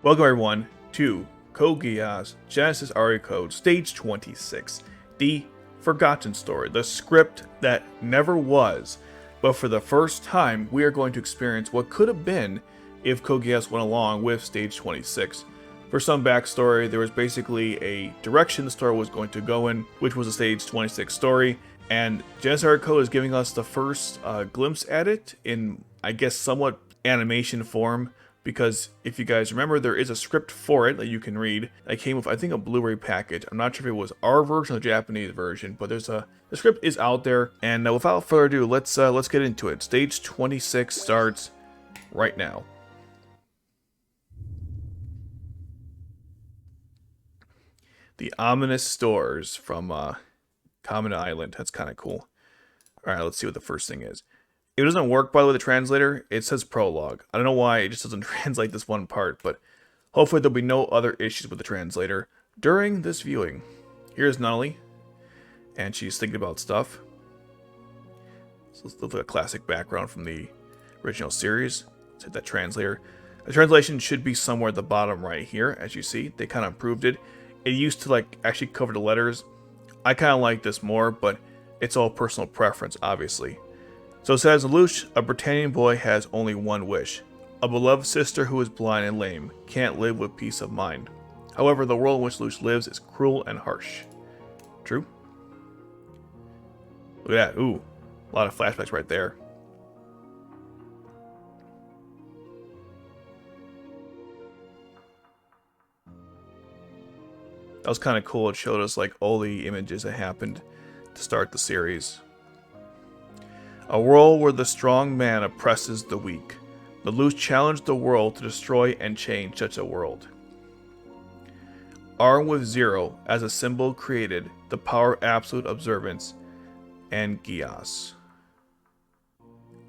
Welcome everyone to Code Geass Genesis Aria Code Stage 26, the Forgotten Story, the script that never was, but for the first time we are going to experience what could have been if Code Geass went along with Stage 26. For some backstory, there was basically a direction the story was going to go in, which was a Stage 26 story, and Genesis Aria Code is giving us the first glimpse at it in, I guess, somewhat animation form. Because if you guys remember, there is a script for it that you can read. That came with, I think, a Blu-ray package. I'm not sure if it was our version or the Japanese version, but the script is out there. And without further ado, let's get into it. Stage 26 starts right now. The ominous stores from Kamine Island. That's kind of cool. All right, let's see what the first thing is. It doesn't work, by the way, the translator. It says Prologue. I don't know why it just doesn't translate this one part, but hopefully there'll be no other issues with the translator during this viewing. Here's Nunnally, and she's thinking about stuff. So let's look at a classic background from the original series. Let's hit that translator. The translation should be somewhere at the bottom right here, as you see. They kind of improved it. It used to actually cover the letters. I kind of like this more, but it's all personal preference, obviously. So it says, Lelouch, a Britannian boy, has only one wish. A beloved sister who is blind and lame can't live with peace of mind. However, the world in which Lelouch lives is cruel and harsh. True? Look at that. Ooh, a lot of flashbacks right there. That was kind of cool. It showed us all the images that happened to start the series. A world where the strong man oppresses the weak. Lelouch challenged the world to destroy and change such a world. Armed with Zero as a symbol created the power of absolute observance and Geass.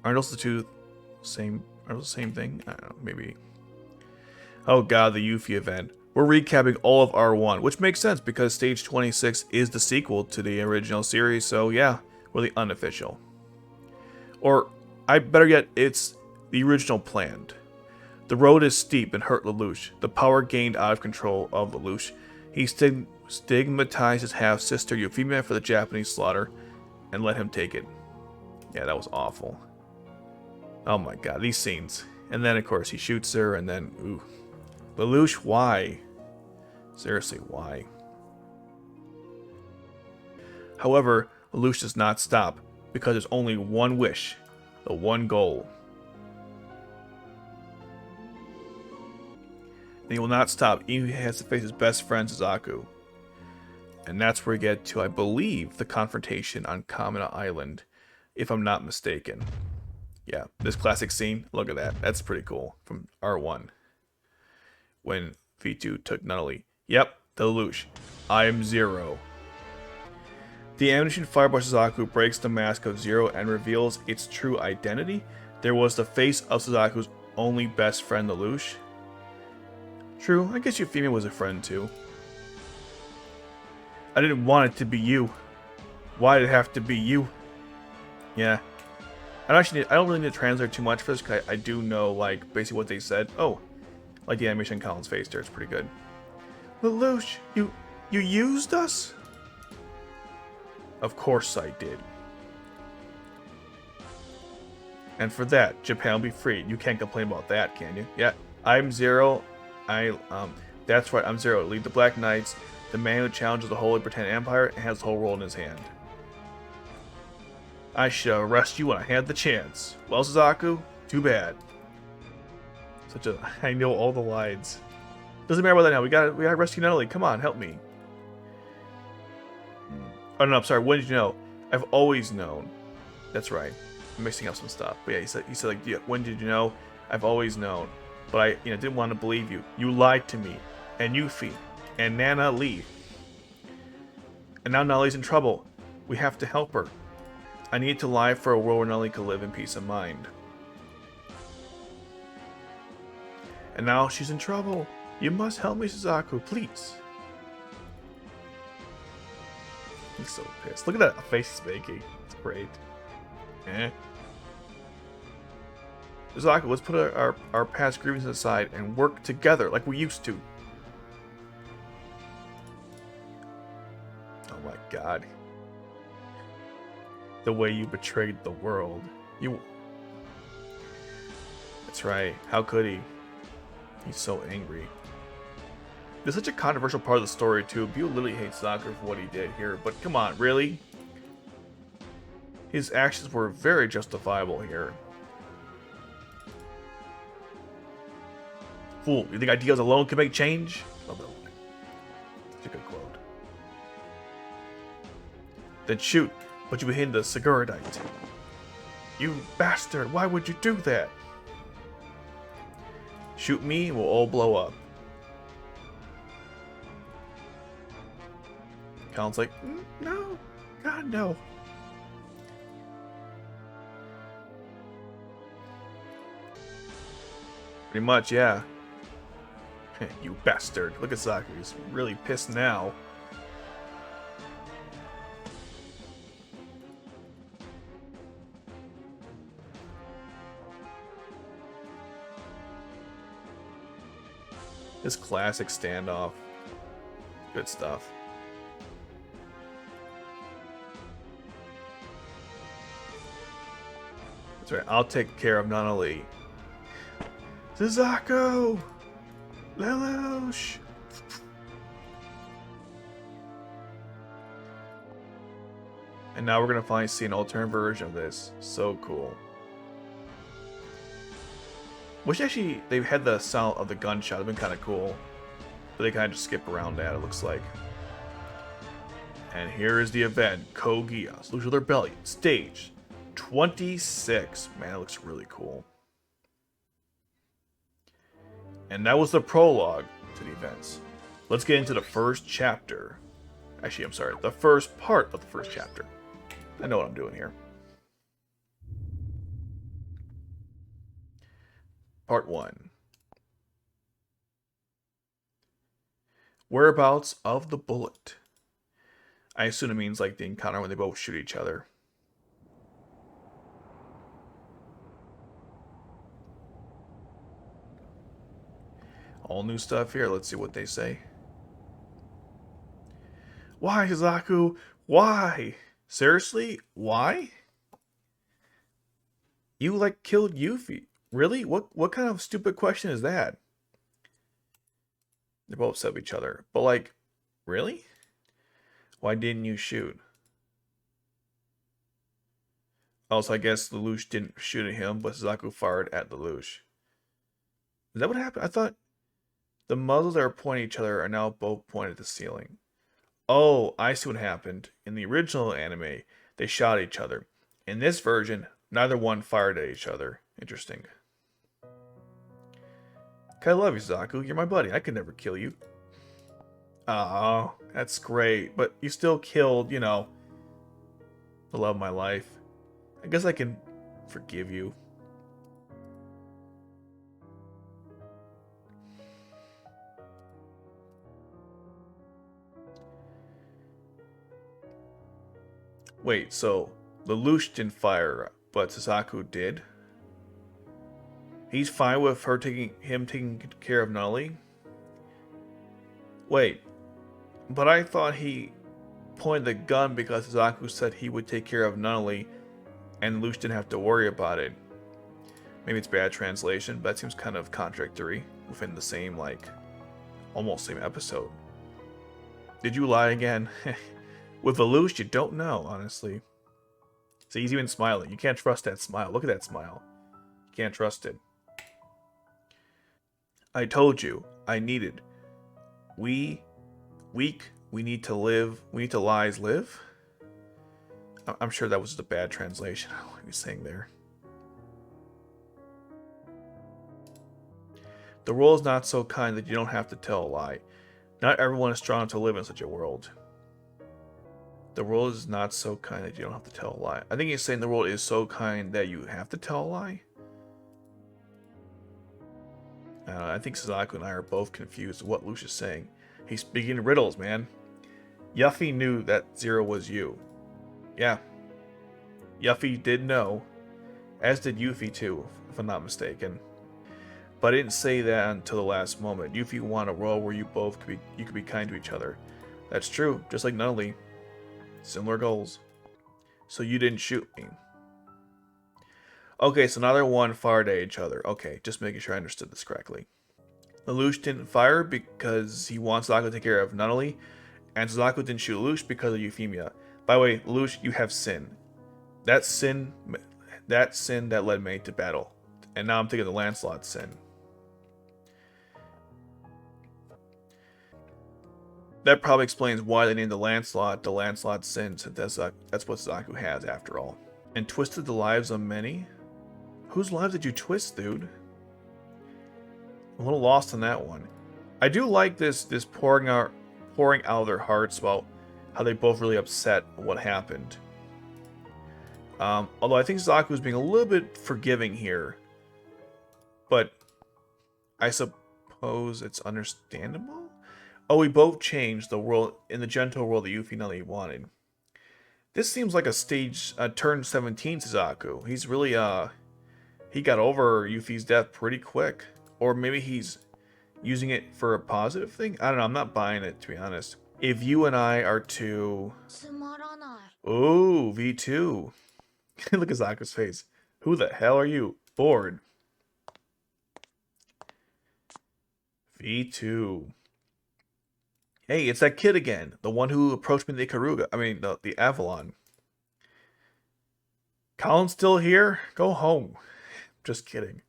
Aren't those the two same? Are those the same thing? I don't know, maybe. Oh god, the Yuffie event. We're recapping all of R1, which makes sense because Stage 26 is the sequel to the original series, so yeah, we're the unofficial. Or, better yet, it's the original planned. The road is steep and hurt Lelouch. The power gained out of control of Lelouch. He stigmatized his half-sister Euphemia for the Japanese slaughter and let him take it. Yeah, that was awful. Oh my god, these scenes. And then, of course, he shoots her and then, ooh. Lelouch, why? Seriously, why? However, Lelouch does not stop. Because there's only one wish, the one goal. And he will not stop, even if he has to face his best friend Suzaku. And that's where we get to, I believe, the confrontation on Kamine Island, if I'm not mistaken. Yeah, this classic scene, look at that. That's pretty cool, from R1. When V2 took Nunnally. Yep, the Lelouch. I am Zero. The ammunition fired by Suzaku breaks the mask of Zero and reveals its true identity. There was the face of Suzaku's only best friend, Lelouch. True, I guess Euphemia was a friend too. I didn't want it to be you. Why did it have to be you? Yeah. I don't really need to translate too much for this because I do know basically what they said. Oh, like the animation on Kallen's face there, it's pretty good. Lelouch, you used us? Of course I did. And for that, Japan will be free. You can't complain about that, can you? Yeah, I'm Zero. That's right, I'm Zero. Lead the Black Knights, the man who challenges the Holy Britannian Empire and has the whole world in his hand. I shall arrest you when I had the chance. Well, Suzaku, too bad. I know all the lines. Doesn't matter about that now. We gotta rescue Nunnally. Come on, help me. Oh no, I'm sorry. When did you know? I've always known. That's right. I'm mixing up some stuff. But yeah, he said yeah, when did you know? I've always known. But I didn't want to believe you. You lied to me. And Yuffie. And Nanari. And now Nunnally's in trouble. We have to help her. I need to lie for a world where Nunnally can live in peace of mind. And now she's in trouble. You must help me, Suzaku, please. He's so pissed. Look at that face he's making. It's great. Eh. Suzaku, let's put our past grievances aside and work together like we used to. Oh my god. The way you betrayed the world. You... That's right. How could he? He's so angry. There's such a controversial part of the story too. People literally hate Suzaku for what he did here, but come on, really? His actions were very justifiable here. Fool, you think ideas alone can make change? Love that one. Such a good quote. Then shoot, but you hit the Siguradite. You bastard, why would you do that? Shoot me, we'll all blow up. Kallen's like, no, God, no. Pretty much, yeah. You bastard. Look at Suzaku, he's really pissed now. This classic standoff. Good stuff. That's right, I'll take care of Nunnally. Suzaku! Lelouch! And now we're gonna finally see an alternate version of this. So cool. Wish actually they had the sound of the gunshot. It'd been kind of cool. But they kind of just skip around that, it looks like. And here is the event. Code Geass, Lucial Rebellion, stage 26. Man, it looks really cool. And that was the prologue to the events. Let's get into the first chapter. Actually, I'm sorry, the first part of the first chapter. I know what I'm doing here. Part 1. Whereabouts of the bullet. I assume it means like the encounter when they both shoot each other. All new stuff here. Let's see what they say. Why, Suzaku? Why? Seriously? Why? You like killed Yuffie? Really? What kind of stupid question is that? They're both upset with each other. But like, really? Why didn't you shoot? Also, I guess Lelouch didn't shoot at him, but Suzaku fired at Lelouch. Is that what happened? I thought the muzzles that are pointing at each other are now both pointed at the ceiling. Oh, I see what happened. In the original anime, they shot at each other. In this version, neither one fired at each other. Interesting. I love you, Suzaku. You're my buddy. I could never kill you. Oh, that's great. But you still killed, you know, the love of my life. I guess I can forgive you. Wait, so Lelouch didn't fire, but Suzaku did? He's fine with her taking care of Nunnally? Wait, but I thought he pointed the gun because Suzaku said he would take care of Nunnally and Lelouch didn't have to worry about it. Maybe it's bad translation, but that seems kind of contradictory within the same, like, almost same episode. Did you lie again? With Lelouch, you don't know, honestly. See, he's even smiling. You can't trust that smile. Look at that smile. You can't trust it. I told you. I needed. We need to live. We need to lies live? I'm sure that was just a bad translation. I don't know what he was saying there. The world is not so kind that you don't have to tell a lie. Not everyone is strong enough to live in such a world. The world is not so kind that you don't have to tell a lie. I think he's saying the world is so kind that you have to tell a lie. I think Suzaku and I are both confused with what Lelouch is saying. He's speaking riddles, man. Yuffie knew that Zero was you. Yeah. Yuffie did know. As did Yuffie too, if I'm not mistaken. But I didn't say that until the last moment. Yuffie wanted a world where you could be kind to each other. That's true, just like Nunnally. Similar goals. So you didn't shoot me. Okay, so now they're one fired at each other. Okay, just making sure I understood this correctly. Lelouch didn't fire because he wants Suzaku to take care of Nunnally, and Suzaku didn't shoot Lelouch because of Euphemia. By the way, Lelouch, you have sin. That sin that led me to battle. And now I'm thinking the Lancelot sin. That probably explains why they named the Lancelot sin, since that's what Suzaku has after all. And twisted the lives of many? Whose lives did you twist, dude? I'm a little lost on that one. I do like this pouring out of their hearts about how they both really upset what happened. Although I think Suzaku is being a little bit forgiving here. But I suppose it's understandable? Oh, we both changed the world in the gentle world that Yuffie Nunnally wanted. This seems like a turn 17 Suzaku. He's really, he got over Yuffie's death pretty quick. Or maybe he's using it for a positive thing? I don't know, I'm not buying it, to be honest. If you and I are to... Ooh, V2. Look at Suzaku's face. Who the hell are you? Bored. V2. Hey, it's that kid again. The one who approached me in the Ikaruga. I mean, the Avalon. Kallen's still here? Go home. Just kidding.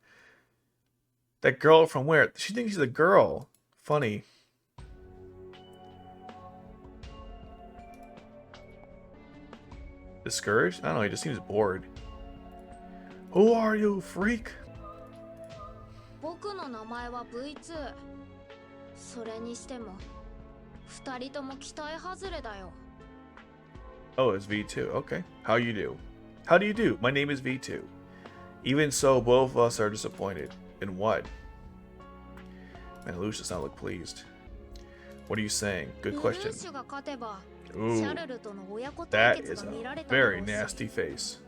That girl from where? She thinks she's a girl. Funny. Discouraged? I don't know, he just seems bored. Who are you, freak? Oh, it's V2. Okay. How you do? How do you do? My name is V2. Even so, both of us are disappointed. In what? Man, Lelouch does not look pleased. What are you saying? Good question. Ooh, that is a very nasty face.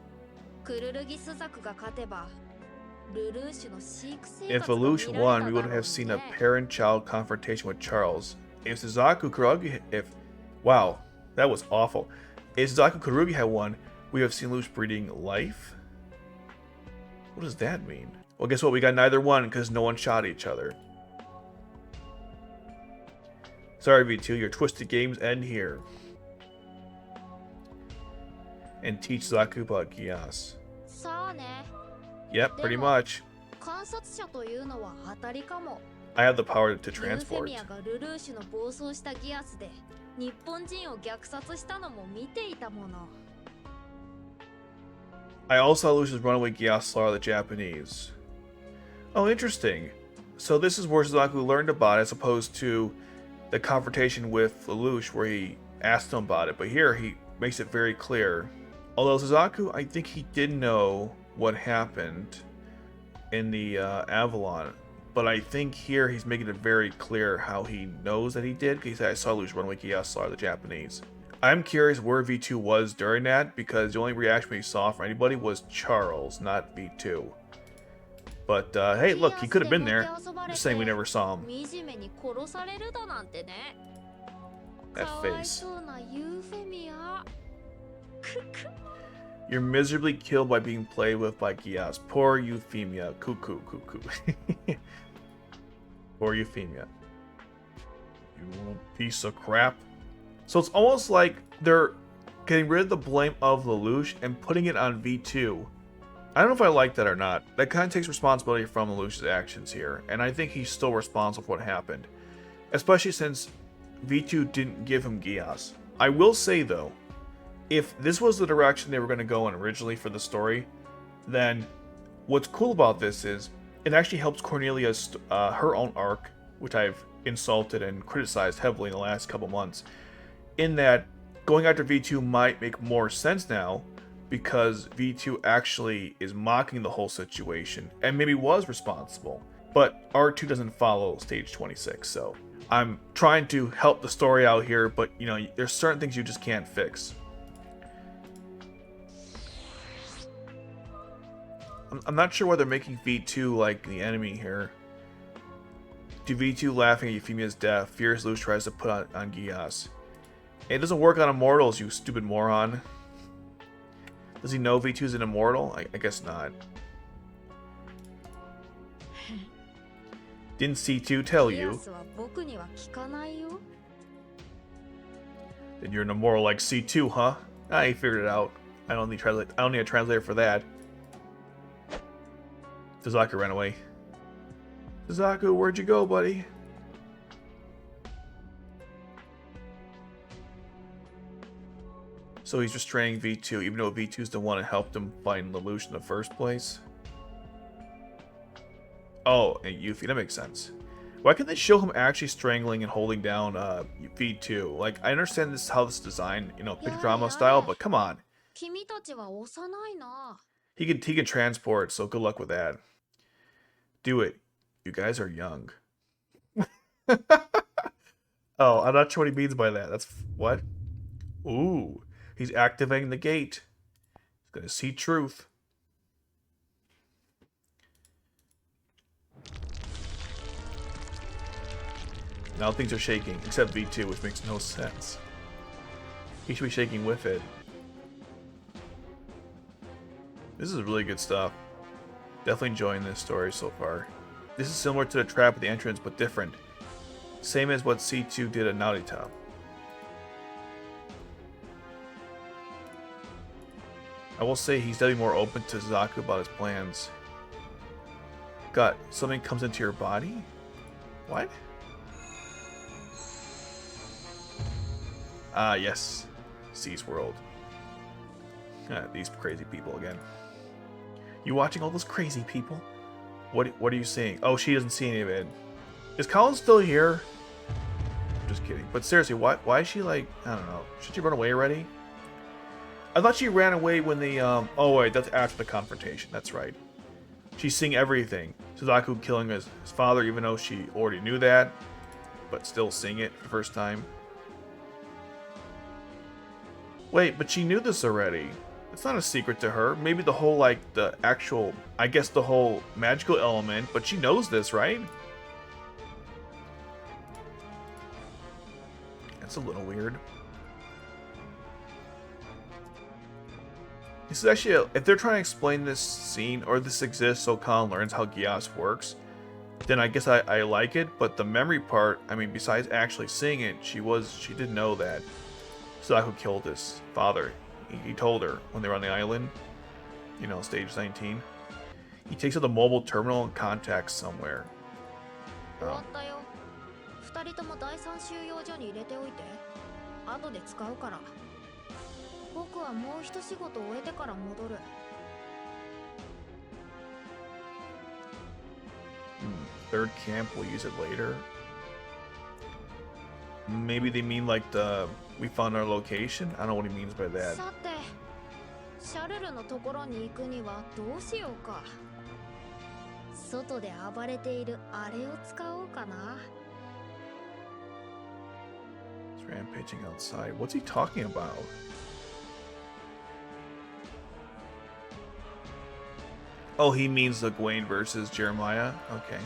If Lelouch won, we would have seen a parent-child confrontation with Charles. If Suzaku Kurugi, wow, that was awful. If Suzaku Kurugi had won, we would have seen Lelouch breeding life. What does that mean? Well, guess what? We got neither one because no one shot each other. Sorry, V2, your twisted games end here. And teach Suzaku about Geass. Yep, pretty much. I have the power to transport. I also saw Lelouch's runaway Geass slaughter the Japanese. Oh, interesting. So this is where Suzaku learned about it, as opposed to the confrontation with Lelouch where he asked him about it. But here he makes it very clear. Although Suzaku, I think he did know what happened in the Avalon. But I think here he's making it very clear how he knows that he did. Because he said, I saw Lelouch runaway Geass slaughter the Japanese. I'm curious where V2 was during that, because the only reaction we saw from anybody was Charles, not V2. But, hey, look, he could have been there. Just saying we never saw him. That face. You're miserably killed by being played with by Geass. Poor Euphemia. Cuckoo, cuckoo. Poor Euphemia. You piece of crap. So it's almost like they're getting rid of the blame of Lelouch and putting it on V2. I don't know if I like that or not. That kind of takes responsibility from Lelouch's actions here, and I think he's still responsible for what happened. Especially since V2 didn't give him Geass. I will say though, if this was the direction they were going to go in originally for the story, then what's cool about this is it actually helps Cornelia's her own arc, which I've insulted and criticized heavily in the last couple months, in that going after V2 might make more sense now because V2 actually is mocking the whole situation and maybe was responsible. But R2 doesn't follow stage 26, so I'm trying to help the story out here, but you know, there's certain things you just can't fix. I'm not sure why they're making V2 like the enemy here. To V2 laughing at Euphemia's death, furious Lelouch tries to put on Geass. It doesn't work on immortals, you stupid moron. Does he know V2's an immortal? I guess not. Didn't C2 tell you? Then you're an immortal like C2, huh? Ah, he figured it out. I don't need a translator for that. Suzaku ran away. Suzaku, where'd you go, buddy? So he's restraining V2, even though V2's the one that helped him find Lelouch in the first place. Oh, and Yuffie, that makes sense. Why can't they show him actually strangling and holding down V2? Like, I understand this how this is designed, you know, picture drama style, but come on. He can transport, so good luck with that. Do it. You guys are young. Oh, I'm not sure what he means by that. That's what? Ooh, he's activating the gate. He's gonna see truth. Now things are shaking, except V2, which makes no sense. He should be shaking with it. This is really good stuff. Definitely enjoying this story so far. This is similar to the trap at the entrance, but different. Same as what C2 did at Narita. I will say he's definitely more open to Suzaku about his plans. God, something comes into your body? What? Ah, yes. C's world. These crazy people again. You watching all those crazy people? What are you seeing? Oh, she doesn't see any of it. Is Kallen still here? I'm just kidding. But seriously, why is she like, I don't know. Should she run away already? I thought she ran away when the, oh wait, that's after the confrontation. That's right. She's seeing everything. Suzaku killing his father, even though she already knew that. But still seeing it for the first time. Wait, but she knew this already. It's not a secret to her. Maybe the whole, like, the actual, I guess the whole magical element, but she knows this, right? That's a little weird. This is actually, if they're trying to explain this scene, or this exists so Kallen learns how Geass works, then I guess I like it, but the memory part, I mean, besides actually seeing it, she did know that Suzaku killed his father. He told her when they were on the island, you know, stage 19. He takes out the mobile terminal and contacts somewhere. Oh. Third camp, we'll use it later. Maybe they mean like we found our location? I don't know what he means by that. He's rampaging outside. What's he talking about? Oh, he means the Gawain versus Jeremiah? Okay.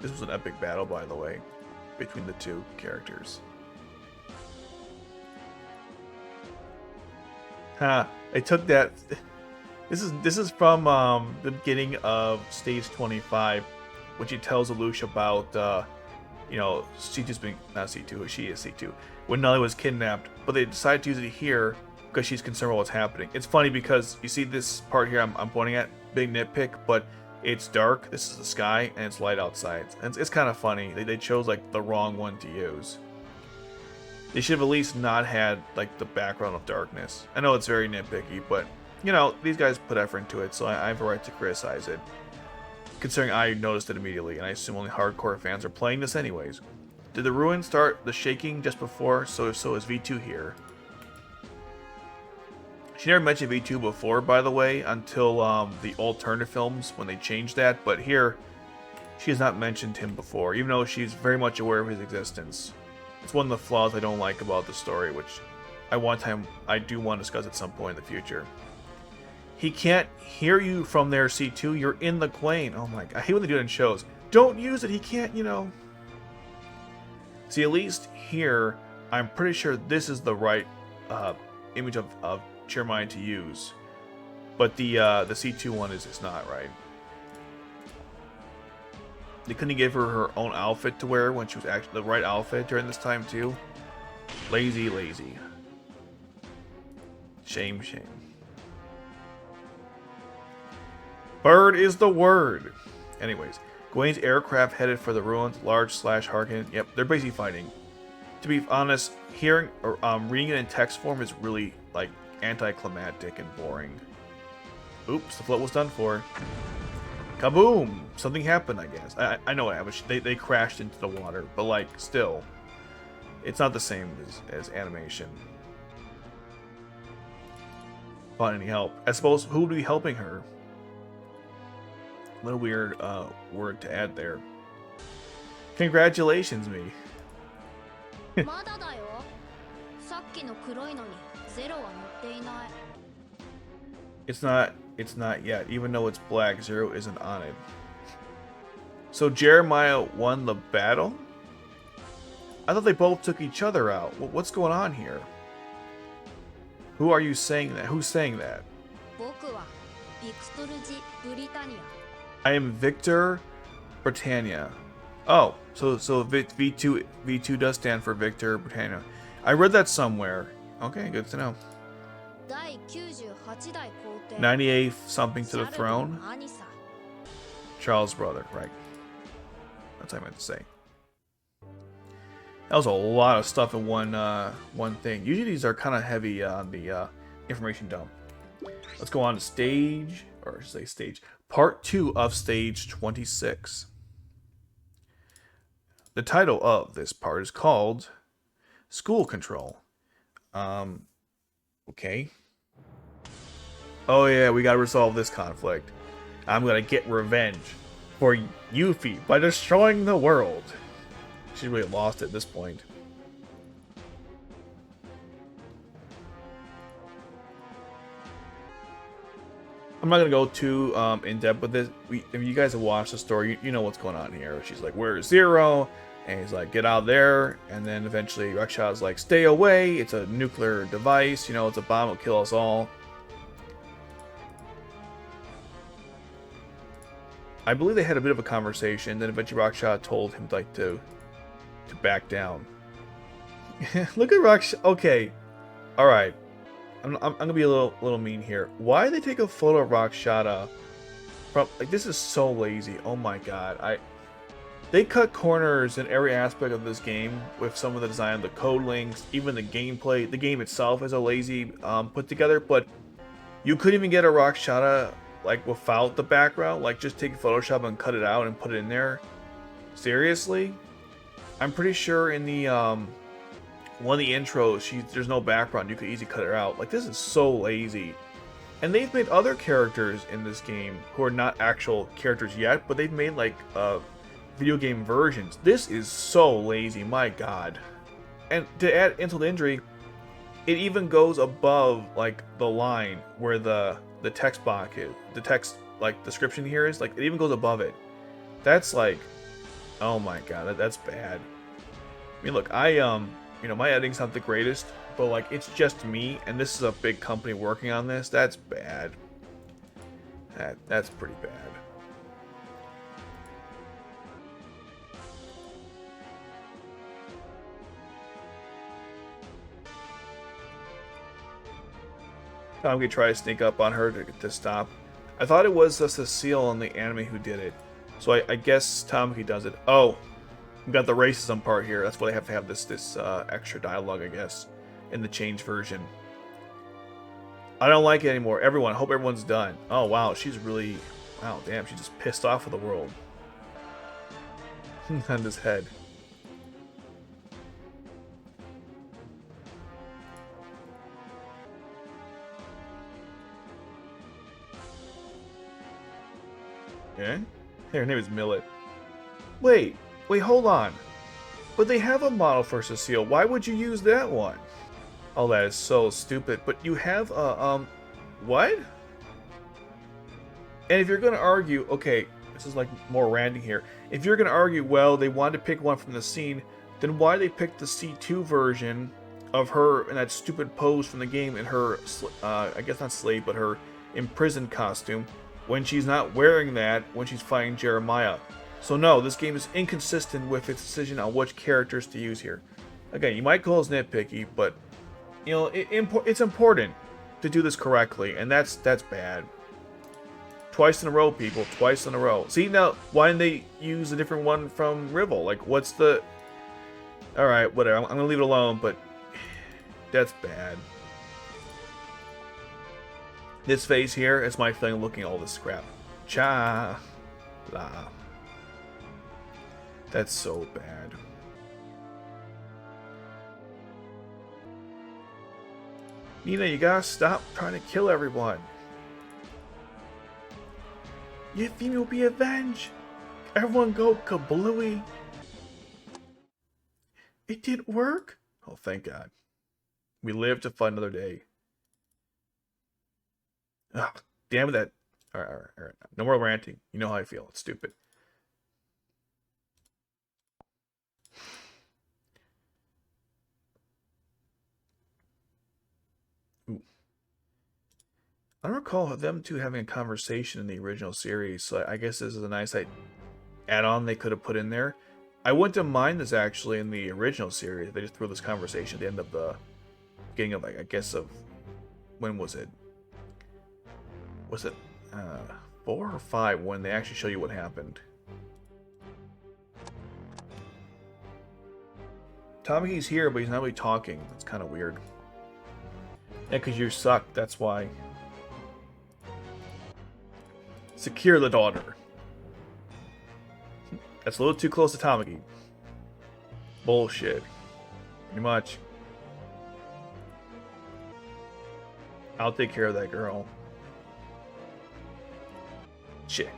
This was an epic battle, by the way, between the two characters. Ha! I took that. This is from the beginning of stage 25, when she tells Lelouch about you know, C2's being not C2, she is C2. When Nunnally was kidnapped, but they decided to use it here because she's concerned about what's happening. It's funny because you see this part here I'm pointing at, big nitpick, but it's dark, this is the sky, and it's light outside. And it's kind of funny. They chose like the wrong one to use. They should have at least not had like the background of darkness. I know it's very nitpicky, but you know, these guys put effort into it, so I have a right to criticize it. Considering I noticed it immediately, and I assume only hardcore fans are playing this anyways. Did the ruin start the shaking just before? So is V2 here. She never mentioned V2 before, by the way, until the alternative films when they changed that. But here, she has not mentioned him before, even though she's very much aware of his existence. It's one of the flaws I don't like about the story, which I do want to discuss at some point in the future. He can't hear you from there, C2. You're in the plane. Oh my god. I hate when they do it in shows. Don't use it. He can't, you know. See, at least here, I'm pretty sure this is the right image of Chairmind to use. But the C2 one is not right. They couldn't give her own outfit to wear when she was actually the right outfit during this time too. Lazy, lazy. Shame, shame. Bird is the word. Anyways, Gawain's aircraft headed for the ruins. Large / Harkin. Yep, they're basically fighting. To be honest, hearing or reading it in text form is really like anticlimactic and boring. Oops, the float was done for. Kaboom! Something happened, I guess. I know what happened. They crashed into the water, but like still, it's not the same as animation. Find any help? I suppose who would be helping her? Little weird word to add there. Congratulations, me. It's not yet. Even though it's black, 0 isn't on it. So Jeremiah won the battle? I thought they both took each other out. What's going on here? Who are you saying that? Who's saying that? I am Victor Britannia. Oh, so V2 does stand for Victor Britannia. I read that somewhere. Okay, good to know. 98th something to the throne. Charles' brother, right? That's what I meant to say. That was a lot of stuff in one thing. Usually these are kind of heavy on the information dump. Let's go on to stage, or say stage, part 2 of stage 26. The title of this part is called School Control. Okay. Oh yeah, we gotta resolve this conflict. I'm gonna get revenge for Yuffie by destroying the world. She's really lost at this point. I'm not gonna go too in depth with this. If you guys have watched the story, you know what's going on here. She's like, "Where's Zero?" And he's like, "Get out there." And then eventually, Rakshad's like, "Stay away. It's a nuclear device. You know, it's a bomb. It'll kill us all." I believe they had a bit of a conversation. Then eventually, Rakshad told him like to back down. Look at Rakshad. Okay, all right. I'm gonna be a little mean here. Why did they take a photo of Rakshada from like this is so lazy. Oh my god. They cut corners in every aspect of this game with some of the design, the code links, even the gameplay. The game itself is a lazy put together, but you couldn't even get a Rakshada like without the background. Like just take Photoshop and cut it out and put it in there. Seriously? I'm pretty sure in the one of the intros, there's no background. You could easily cut her out. Like, this is so lazy. And they've made other characters in this game who are not actual characters yet, but they've made, like, video game versions. This is so lazy, my god. And to add insult to injury, it even goes above, like, the line where the text box is. The text, like, description here is. Like, it even goes above it. That's, like, oh my god, that's bad. I mean, look, you know, my editing's not the greatest, but like it's just me, and this is a big company working on this. That's bad. That's pretty bad. I'm gonna try to sneak up on her to stop. I thought it was Cecile in the anime who did it, so I guess Tamaki does it. Oh. We got the racism part here. That's why they have to have this extra dialogue, I guess, in the changed version. I don't like it anymore. Everyone, I hope everyone's done. Oh wow, she's really, wow, damn, she's just pissed off with the world. On his head. Okay. Hey, her name is Millet. Wait, hold on. But they have a model for Cecile. Why would you use that one? Oh, that is so stupid. But you have what? And if you're gonna argue, okay, this is like more ranting here. If you're gonna argue, well, they wanted to pick one from the scene, then why they pick the C2 version of her in that stupid pose from the game in her, I guess not slave, but her imprisoned costume, when she's not wearing that when she's fighting Jeremiah? So no, this game is inconsistent with its decision on which characters to use here. Again, you might call us nitpicky, but you know it's important to do this correctly, and that's bad. Twice in a row, people. Twice in a row. See, now, why didn't they use a different one from Rivel? Like, what's the... Alright, whatever. I'm gonna leave it alone, but... That's bad. This face here is my feeling looking at all this crap. Cha... La. That's so bad. Nina, you gotta stop trying to kill everyone. Euphemia will be avenged! Everyone go kablooey! It didn't work? Oh, thank God. We live to fight another day. Ugh, damn it, that... Alright. No more ranting. You know how I feel. It's stupid. Ooh. I don't recall them two having a conversation in the original series, so I guess this is a nice add-on they could have put in there. I wouldn't have minded this actually in the original series. They just threw this conversation at the end of the beginning of, like, I guess of, when was it? Was it 4 or 5 when they actually show you what happened? Tamaki's here, but he's not really talking. That's kind of weird. Yeah, because you suck, that's why. Secure the daughter. That's a little too close to Tamaki. Bullshit. Pretty much. I'll take care of that girl. Shit.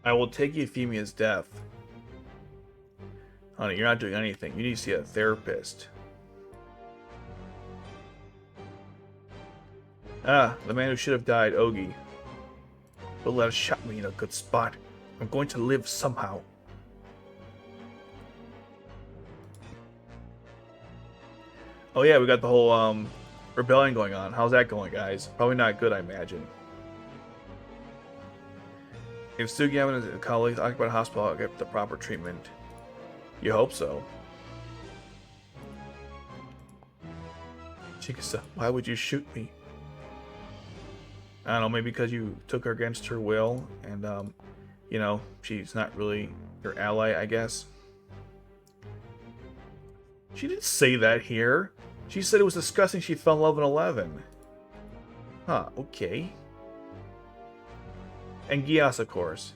I will take Euphemia's death. Honey, you're not doing anything. You need to see a therapist. Ah, the man who should have died, Ogi. Villetta shot me in a good spot. I'm going to live somehow. Oh yeah, we got the whole rebellion going on. How's that going, guys? Probably not good, I imagine. If Sugiyama and his colleagues occupy the hospital, I'll get the proper treatment. You hope so. Chikasa, why would you shoot me? I don't know, maybe because you took her against her will, and, you know, she's not really your ally, I guess. She didn't say that here. She said it was disgusting she fell in love in 11. Huh, okay. And Geass, of course.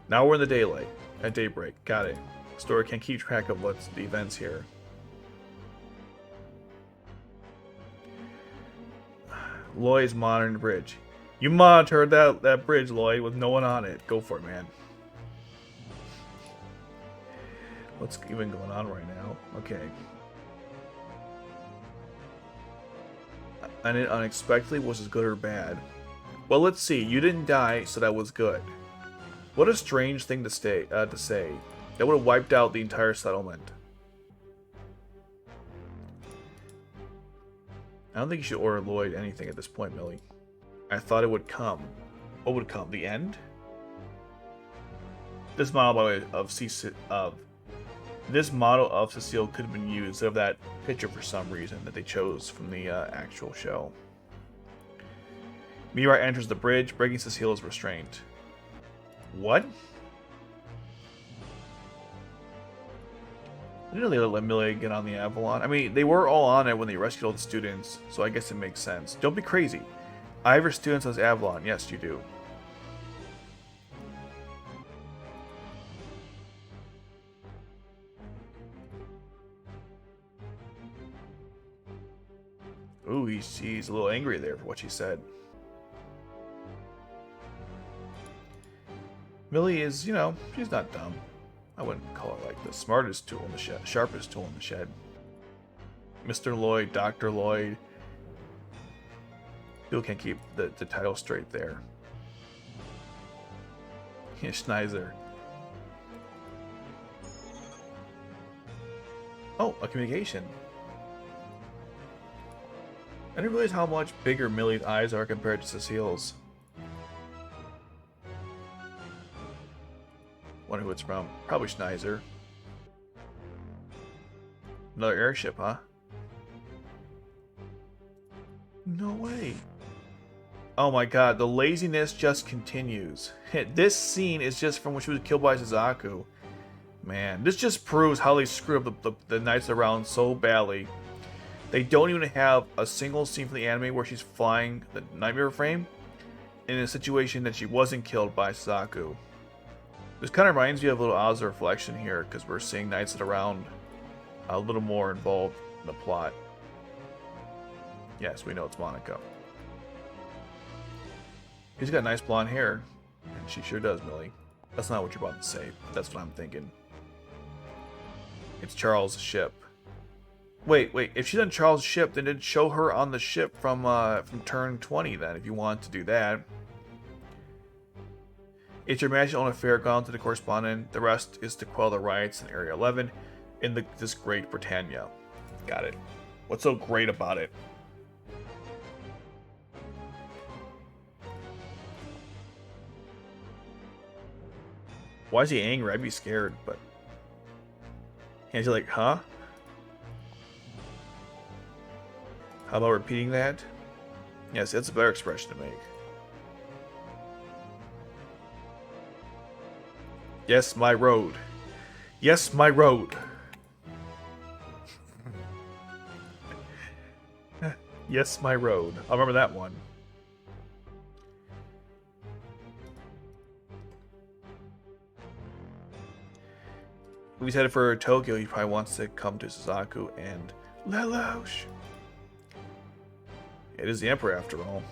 Now we're in the daylight. At daybreak. Got it. Story can't keep track of what's the events here. Lloyd's monitoring the bridge. You monitored that bridge, Lloyd, with no one on it. Go for it, man. What's even going on right now? Okay. And it unexpectedly was as good or bad. Well, let's see. You didn't die, so that was good. What a strange thing to say. That would have wiped out the entire settlement. I don't think you should order Lloyd anything at this point, Millie. I thought it would come. What would come? The end? This model, by the way, of Cecile could have been used instead of that picture for some reason that they chose from the actual show. Mirai enters the bridge, breaking Cecile's restraint. What? They didn't really let Millie get on the Avalon. I mean, they were all on it when they rescued all the students, so I guess it makes sense. Don't be crazy. I have your students as Avalon. Yes, you do. Ooh, he's a little angry there for what she said. Millie is, you know, she's not dumb. I wouldn't call it like the smartest tool in the shed, sharpest tool in the shed. Mr. Lloyd, Dr. Lloyd. People can't keep the title straight there. Yeah, Schniezel. Oh, a communication. I didn't realize how much bigger Millie's eyes are compared to Cecile's. Wonder who it's from. Probably Schniezel. Another airship, huh? No way. Oh my god, the laziness just continues. This scene is just from when she was killed by Suzaku. Man, this just proves how they screw up the Knights around so badly. They don't even have a single scene from the anime where she's flying the Nightmare frame in a situation that she wasn't killed by Suzaku. This kind of reminds me of a little Oz reflection here, because we're seeing Knights around a little more involved in the plot. Yes, we know it's Monica. He's got nice blonde hair, and she sure does, Millie. That's not what you're about to say, but that's what I'm thinking. It's Charles' ship. Wait, if she's on Charles' ship, then it'd show her on the ship from turn 20 then, if you want to do that. It's your magic own affair, gone to the correspondent. The rest is to quell the riots in Area 11 in this great Britannia. Got it. What's so great about it? Why is he angry? I'd be scared, but... And he's like, huh? How about repeating that? Yes, that's a better expression to make. Yes, my road. Yes, my road. Yes, my road. I'll remember that one. If he's headed for Tokyo, he probably wants to come to Suzaku and Lelouch. It is the Emperor after all.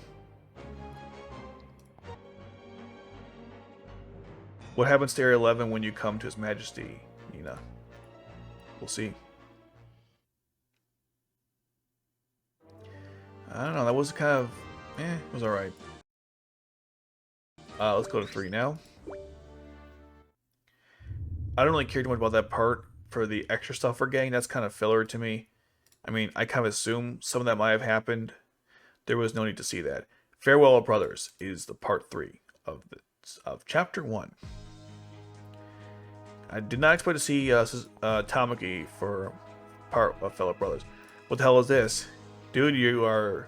What happens to Area 11 when you come to His Majesty, Nina? We'll see. I don't know, that was kind of... it was alright. Let's go to 3 now. I don't really care too much about that part for the extra stuff we're getting. That's kind of filler to me. I mean, I kind of assume some of that might have happened. There was no need to see that. Farwell Brothers is the part 3 of chapter 1. I did not expect to see Tamaki for part of Fellow Brothers. What the hell is this? Dude, we're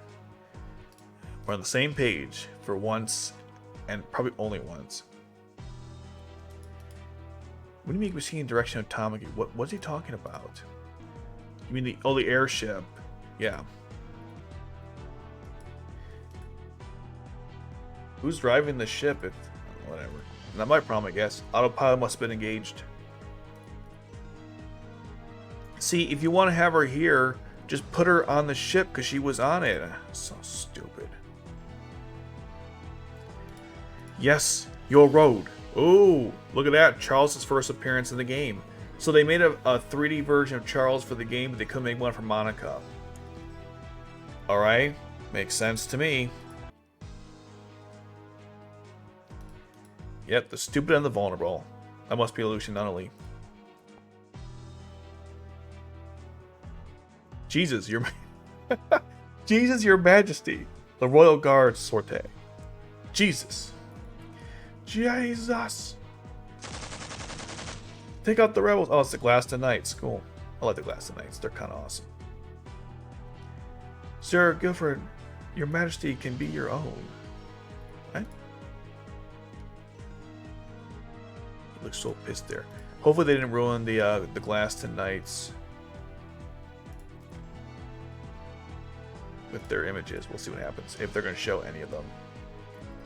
on the same page for once, and probably only once. What do you mean we're seeing direction of Tamaki? What's he talking about? You mean the airship? Yeah. Who's driving the ship? If whatever. Not my problem, I guess. Autopilot must have been engaged. See, if you want to have her here, just put her on the ship because she was on it. So stupid. Yes, your road. Ooh, look at that. Charles' first appearance in the game. So they made a 3D version of Charles for the game, but they couldn't make one for Monica. Alright, makes sense to me. Yep, the stupid and the vulnerable. That must be Lelouch Nunnally. Jesus, your Jesus, your Majesty. The Royal Guard sortie. Jesus. Jesus. Take out the rebels. Oh, it's the Glass Knights. Cool. I like the Glass Knights. They're kind of awesome. Sir Guilford, your Majesty can be your own. Right? He looks so pissed there. Hopefully they didn't ruin the Glass Knights with their images. We'll see what happens if they're going to show any of them.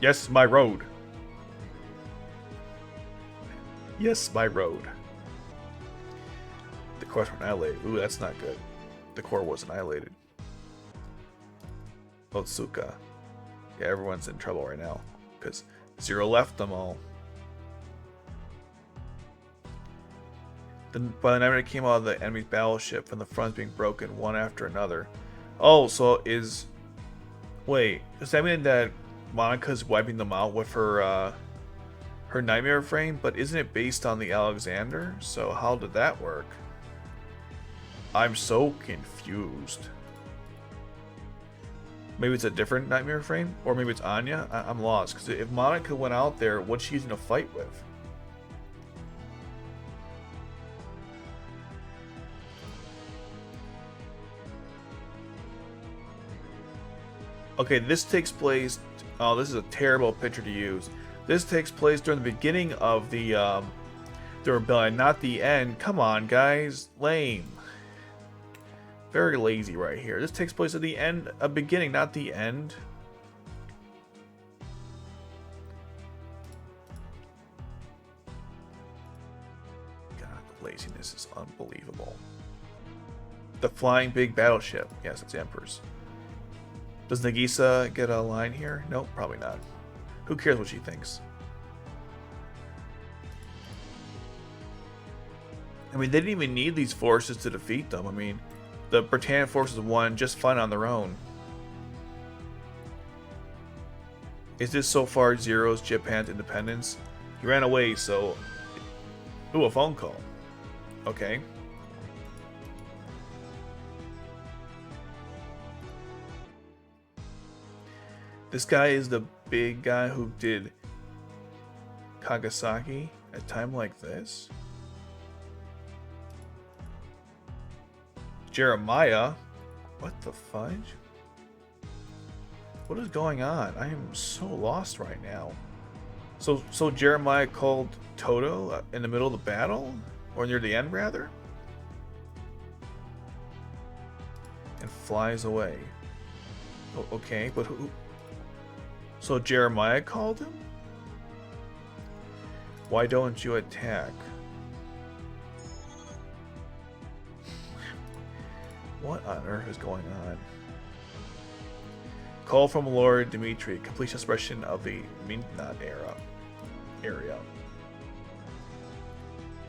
Yes, my road. Yes, my road. The core was annihilated. Ooh, that's not good. The core was annihilated. Otsuka. Yeah, everyone's in trouble right now because Zero left them all. By the nightmare that came out of the enemy's battleship from the fronts being broken one after another. Oh, so is... Wait, does that mean that Monika's wiping them out with her her nightmare frame? But isn't it based on the Alexander? So how did that work? I'm so confused. Maybe it's a different nightmare frame? Or maybe it's Anya? I'm lost. Because if Monika went out there, what's she using to fight with? Okay, this takes place... Oh, this is a terrible picture to use. This takes place during the beginning of the rebellion, not the end. Come on, guys. Lame. Very lazy right here. This takes place at the end, a beginning, not the end. God, the laziness is unbelievable. The flying big battleship. Yes, it's Empress. Does Nagisa get a line here? Nope, probably not. Who cares what she thinks? I mean, they didn't even need these forces to defeat them. I mean, the Britannic forces won just fine on their own. Is this so far Zero's Japan's independence? He ran away, so... Ooh, a phone call. Okay. This guy is the big guy who did Kagasaki at a time like this. Jeremiah? What the fudge? What is going on? I am so lost right now. So Jeremiah called Toto in the middle of the battle? Or near the end, rather? And flies away. Oh, okay, but who... So Jeremiah called him? Why don't you attack? What on earth is going on? Call from Lord Dimitri. Complete expression of the Midnight area.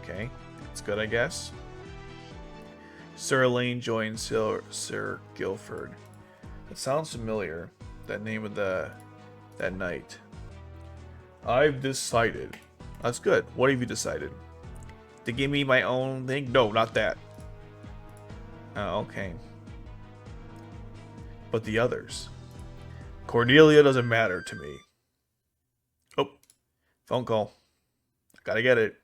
Okay, that's good, I guess. Sir Elaine joins Sir Guilford. That sounds familiar. That name of that knight. I've decided. That's good. What have you decided? To give me my own thing? No, not that. Oh, okay. But the others. Cornelia doesn't matter to me. Oh, phone call. Gotta get it.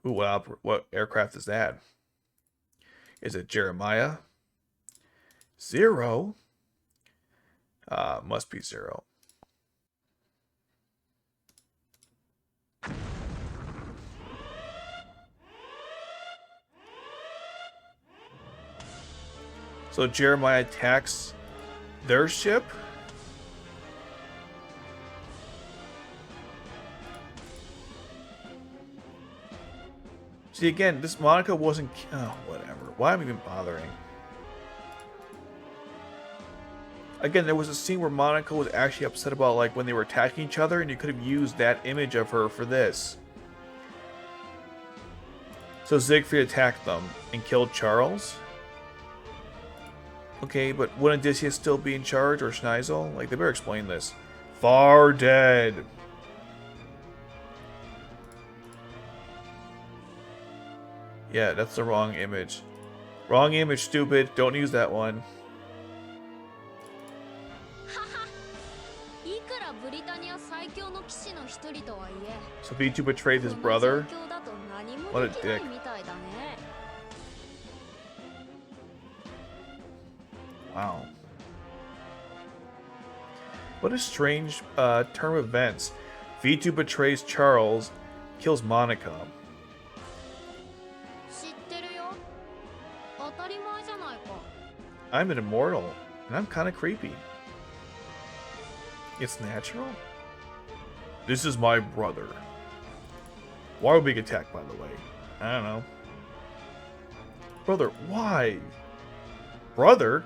Ooh, what aircraft is that? Is it Jeremiah? Zero? Must be Zero. So Jeremiah attacks their ship? See, again, this Monika wasn't... Oh, whatever. Why am I even bothering? Again, there was a scene where Monika was actually upset about, like, when they were attacking each other, and you could have used that image of her for this. So Siegfried attacked them and killed Charles? Okay, but wouldn't Odysseus still be in charge, or Schniezel? Like, they better explain this. Far dead. Yeah, that's the wrong image. Wrong image, stupid. Don't use that one. So V2 betrayed his brother? What a dick. Wow. What a strange turn of events. V2 betrays Charles, kills Monika. I'm an immortal, and I'm kind of creepy. It's natural? This is my brother. Why are we being attacked, by the way? I don't know. Brother, why? Brother?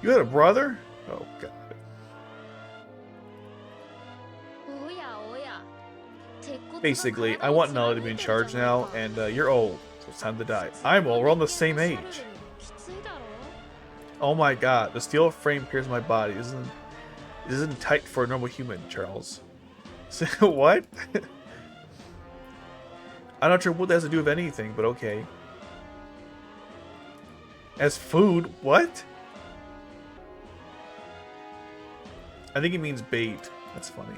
You had a brother? Oh, God. Basically, I want Nunnally to be in charge now, and you're old, so it's time to die. I'm old, we're on the same age. Oh my god, the steel frame pierces my body. This isn't tight for a normal human, Charles. What? I'm not sure what that has to do with anything, but okay. As food? What? I think it means bait. That's funny.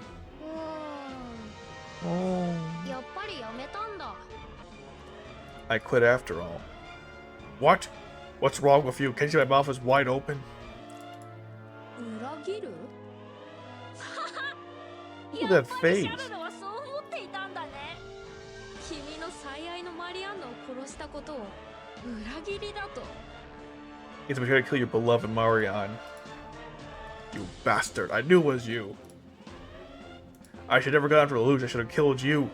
Oh. I quit after all. What? What's wrong with you? Can't you see my mouth is wide open? Look at that face. It's trying to kill your beloved Marion. You bastard. I knew it was you. I should never got after Lelouch. I should have killed you.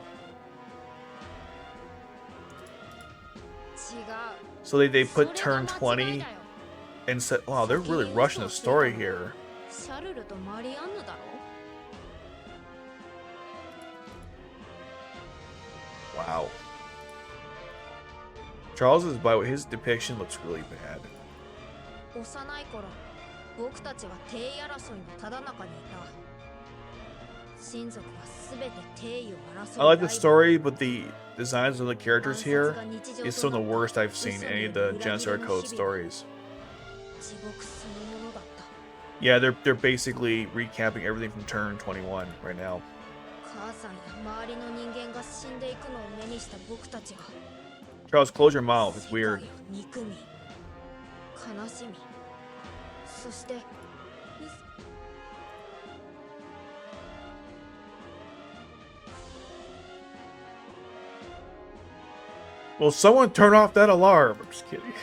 So they put turn 20 and said, wow, they're really rushing the story here. Wow. Charles' by his depiction looks really bad. I like the story, but the designs of the characters here is some of the worst I've seen in any of the Genesis Code stories. Yeah, they're basically recapping everything from turn 21 right now. Charles, close your mouth. It's weird. Will someone turn off that alarm? I'm just kidding.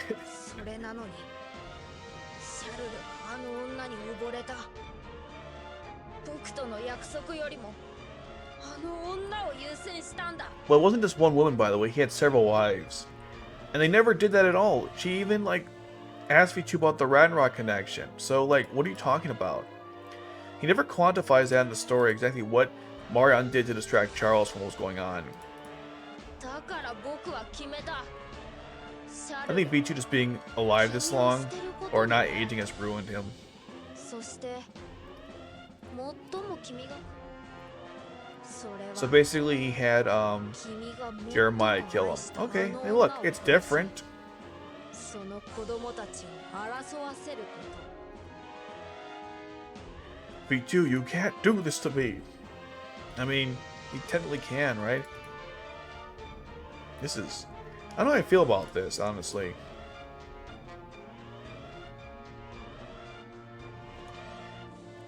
Well, it wasn't just one woman, by the way. He had several wives. And they never did that at all. She even, like, asked Vichu about the Ragnarok connection. So, like, what are you talking about? He never quantifies that in the story, exactly what Marion did to distract Charles from what was going on. I think Vichu just being alive this long, or not aging, has ruined him. So basically he had Jeremiah kill him. Okay, hey look, it's different. Vichu, you can't do this to me. I mean, he technically can, right? This is... I don't know how I feel about this, honestly.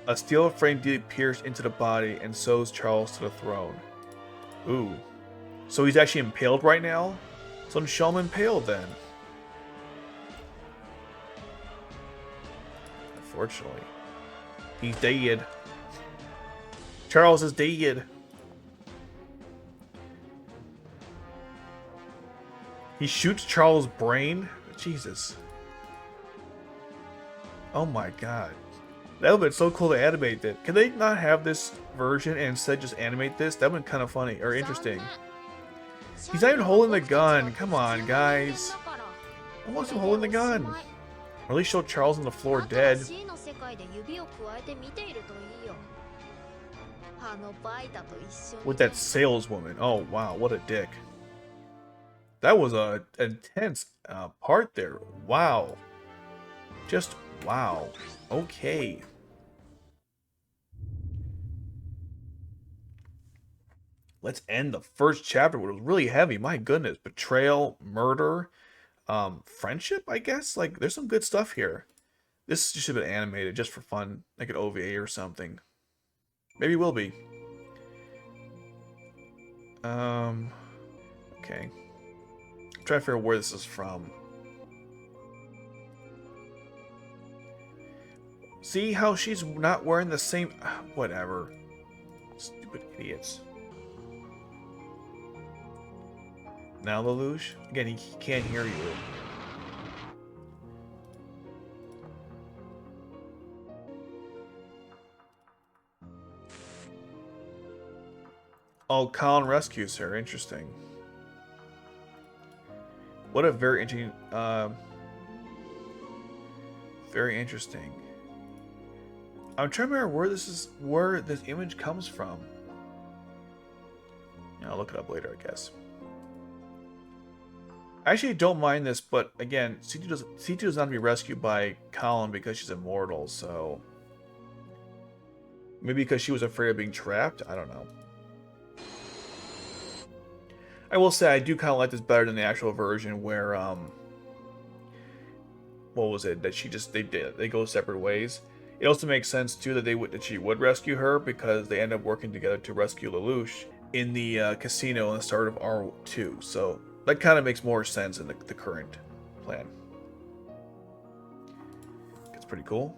A steel frame deeply pierced into the body and sews Charles to the throne. Ooh. So he's actually impaled right now? So then show him impaled then. Unfortunately. He's dead. Charles is dead. He shoots Charles' brain? Jesus. Oh my god. That would have been so cool to animate that. Can they not have this version and instead just animate this? That would have been kind of funny or interesting. He's not even holding the gun. Come on, guys. I want him holding the gun. Or at least show Charles on the floor dead. With that saleswoman. Oh, wow. What a dick. That was a intense part there. Wow. Just wow. Okay. Let's end the first chapter, which was really heavy. My goodness. Betrayal, murder, friendship, I guess? Like, there's some good stuff here. This should have been animated just for fun. Like an OVA or something. Maybe it will be. Okay. I'm trying to figure out where this is from. See how she's not wearing the same... Whatever. Stupid idiots. Now, Lelouch? Again, he can't hear you. Oh, Kallen rescues her. Interesting. What a very interesting. Very interesting. I'm trying to remember where this image comes from. Yeah, I'll look it up later, I guess. I actually don't mind this, but again, C2 does not have to be rescued by Kallen because she's immortal, so maybe because she was afraid of being trapped. I don't know. I will say I do kind of like this better than the actual version where what was it that they go separate ways. It also makes sense too that she would rescue her because they end up working together to rescue Lelouch in the casino in the start of R2. So that kind of makes more sense in the current plan. It's pretty cool.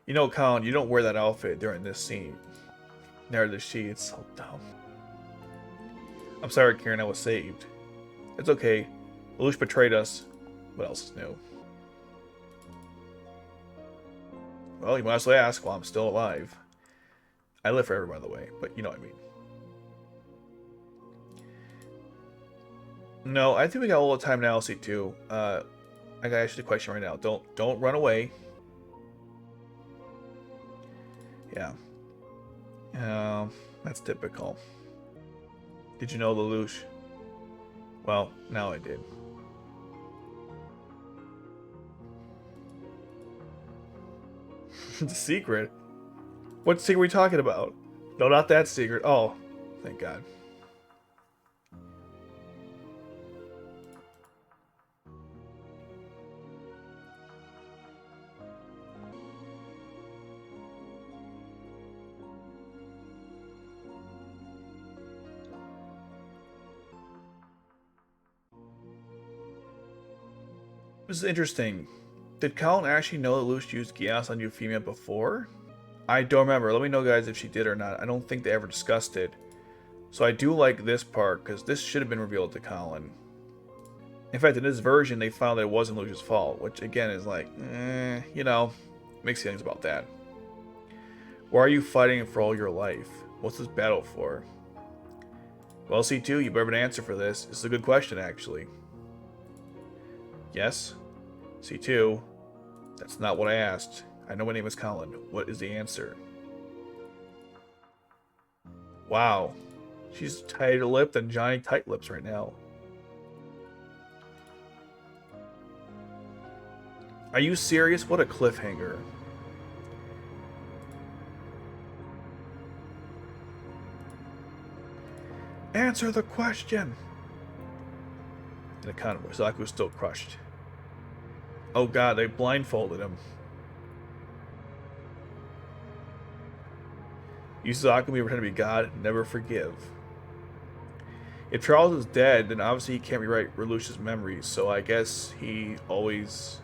You know, Colin, you don't wear that outfit during this scene. Neither does she. It's so dumb. I'm sorry, Karen, I was saved. It's okay. Lelouch betrayed us. What else is new? Well, you might as well ask while I'm still alive. I live forever, by the way, but you know what I mean. No, I think we got a little time now, C2. I gotta ask you the question right now. Don't run away. Yeah. That's typical. Did you know Lelouch? Well, now I did. It's a secret? What secret are we talking about? No, not that secret. Oh, thank God. This is interesting. Did Kallen actually know that Lelouch used Geass on Euphemia before? I don't remember. Let me know, guys, if she did or not. I don't think they ever discussed it. So I do like this part, because this should have been revealed to Kallen. In fact, in this version, they found that it wasn't Lelouch's fault, which, again, is like, you know, mixed feelings about that. Why are you fighting for all your life? What's this battle for? Well, C2, you better have an answer for this. This is a good question, actually. Yes? C2, that's not what I asked. I know my name is Kallen. What is the answer? Wow. She's tighter-lipped than Johnny Tight-Lips right now. Are you serious? What a cliffhanger. Answer the question! In a kind of way, Suzaku was still crushed. Oh god, they blindfolded him. You Suzaku may pretend to be God, never forgive. If Charles is dead, then obviously he can't rewrite Lelouch's memories, so I guess he always...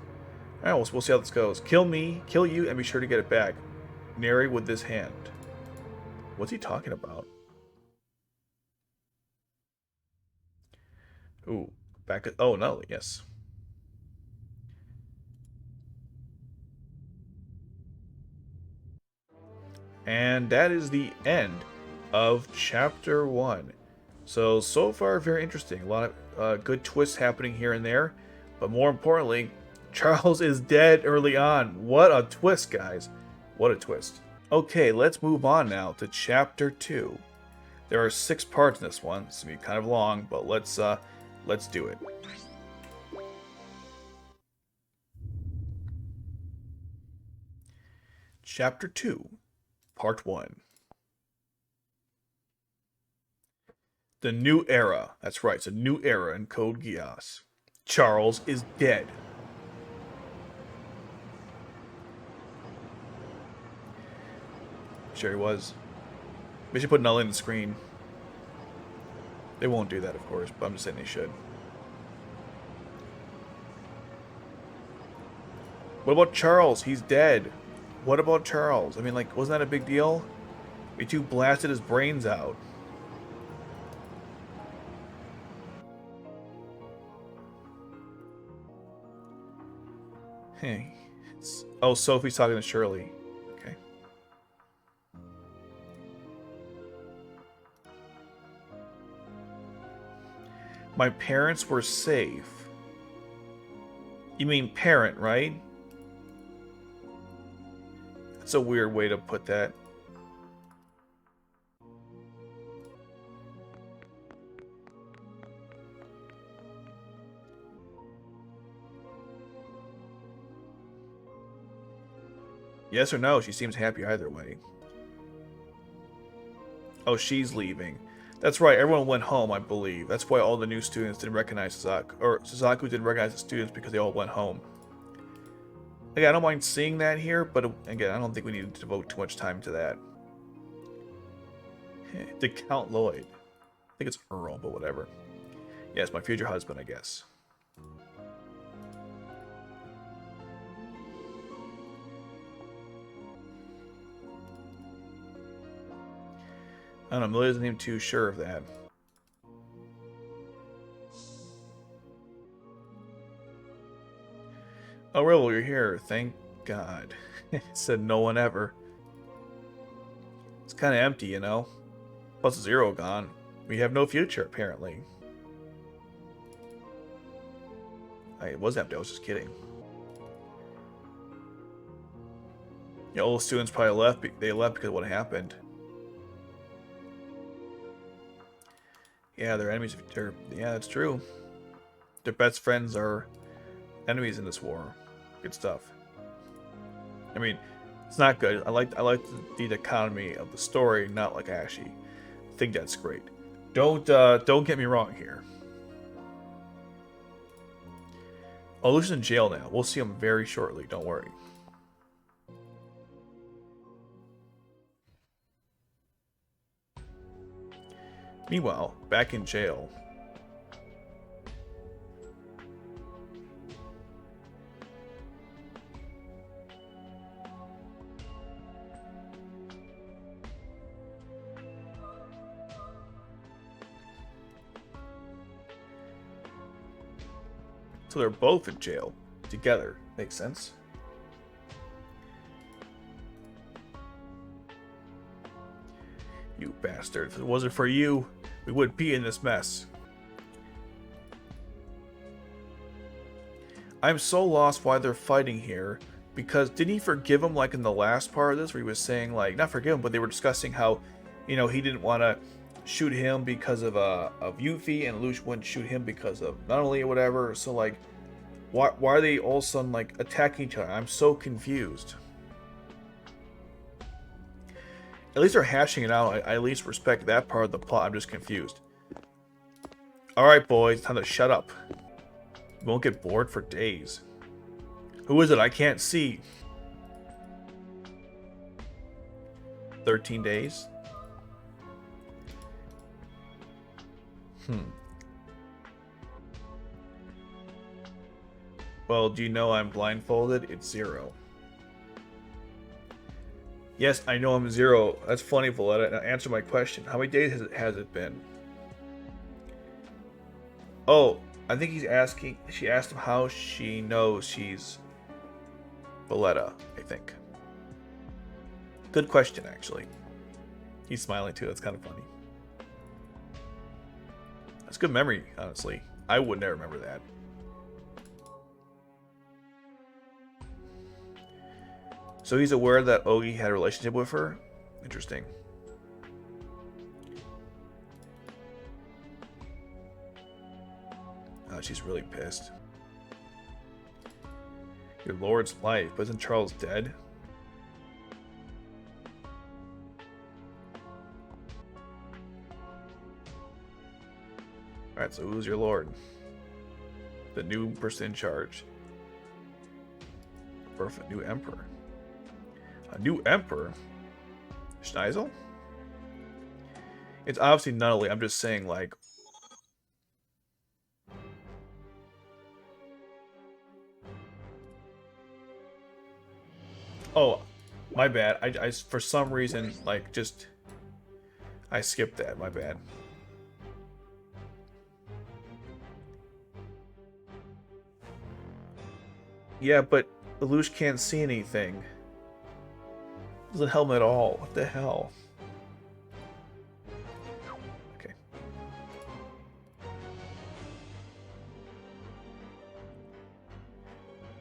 I don't know, we'll see how this goes. Kill me, kill you, and be sure to get it back. Nanari with this hand. What's he talking about? Ooh, back at... Oh, no, yes. And that is the end of Chapter 1. So far, very interesting. A lot of good twists happening here and there. But more importantly, Charles is dead early on. What a twist, guys. What a twist. Okay, let's move on now to Chapter 2. There are 6 parts in this one. It's going to be kind of long, but let's do it. Chapter 2, Part 1. The new era. That's right, it's a new era in Code Geass. Charles is dead. Sure he was. They should put Nunnally on the screen. They won't do that, of course, but I'm just saying they should. What about Charles? He's dead. What about Charles? I mean, like, wasn't that a big deal? B2 blasted his brains out. Hey, Oh, Sophie's talking to Shirley. Okay. My parents were safe. You mean parent, right? That's a weird way to put that. Yes or no? She seems happy either way. Oh, she's leaving. That's right, everyone went home, I believe. That's why all the new students didn't recognize Suzaku. Or Suzaku didn't recognize the students because they all went home. Again, I don't mind seeing that here, but again, I don't think we need to devote too much time to that. To Count Lloyd. I think it's Earl, but whatever. Yes, my future husband, I guess. I don't know, Millie isn't even too sure of that. Oh, Rebel, you're here. Thank God. It said no one ever. It's kind of empty, you know? Plus Zero gone. We have no future, apparently. It was empty, I was just kidding. Yeah, all the students probably left. They left because of what happened. Yeah, they're enemies. Yeah, that's true. Their best friends are enemies in this war. Good stuff. I mean, it's not good. I like the economy of the story, not like Ashy. I think that's great. Don't get me wrong here. Oh, Lucian's in jail now. We'll see him very shortly. Don't worry. Meanwhile, back in jail. So they're both in jail together. Makes sense. You bastard. If it wasn't for you, we wouldn't be in this mess. I'm so lost why they're fighting here. Because didn't he forgive him like in the last part of this where he was saying like, not forgive him, but they were discussing how, you know, he didn't want to shoot him because of Yuffie and Lelouch wouldn't shoot him because of Nunnally or whatever. So like, why are they all of a sudden like attacking each other? I'm so confused. At least they're hashing it out. I at least respect that part of the plot. I'm just confused. Alright, boys. Time to shut up. You won't get bored for days. Who is it? I can't see. 13 days? Well, do you know I'm blindfolded? It's 0. Yes, I know I'm 0. That's funny, Villetta. Now answer my question. How many days has it been? Oh, I think he's asking... She asked him how she knows she's Villetta, I think. Good question, actually. He's smiling too. That's kind of funny. That's good memory, honestly. I would never remember that. So he's aware that Ogi had a relationship with her? Interesting. Oh, she's really pissed. Your lord's life, but isn't Charles dead? Alright, so who's your lord? The new person in charge. Birth of a new emperor. A new emperor? Schniezel? It's obviously Nunnally. I'm just saying, like... Oh, my bad. I for some reason, like, just... I skipped that. My bad. Yeah, but Lelouch can't see anything. Doesn't help him at all. What the hell? Okay.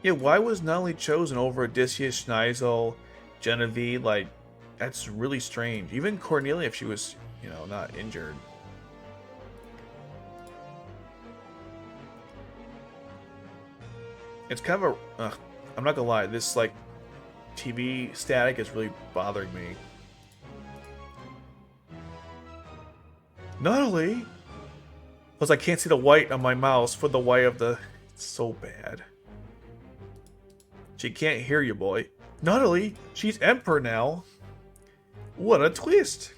Yeah, why was Nunnally chosen over Odysseus, Schneizel, Genevieve? Like, that's really strange. Even Cornelia, if she was, you know, not injured. It's kind of a... I'm not gonna lie, this, like, TV static is really bothering me. Nunnally? Plus, I can't see the white on my mouse for the white of the... It's so bad. She can't hear you, boy. Nunnally? She's Emperor now. What a twist.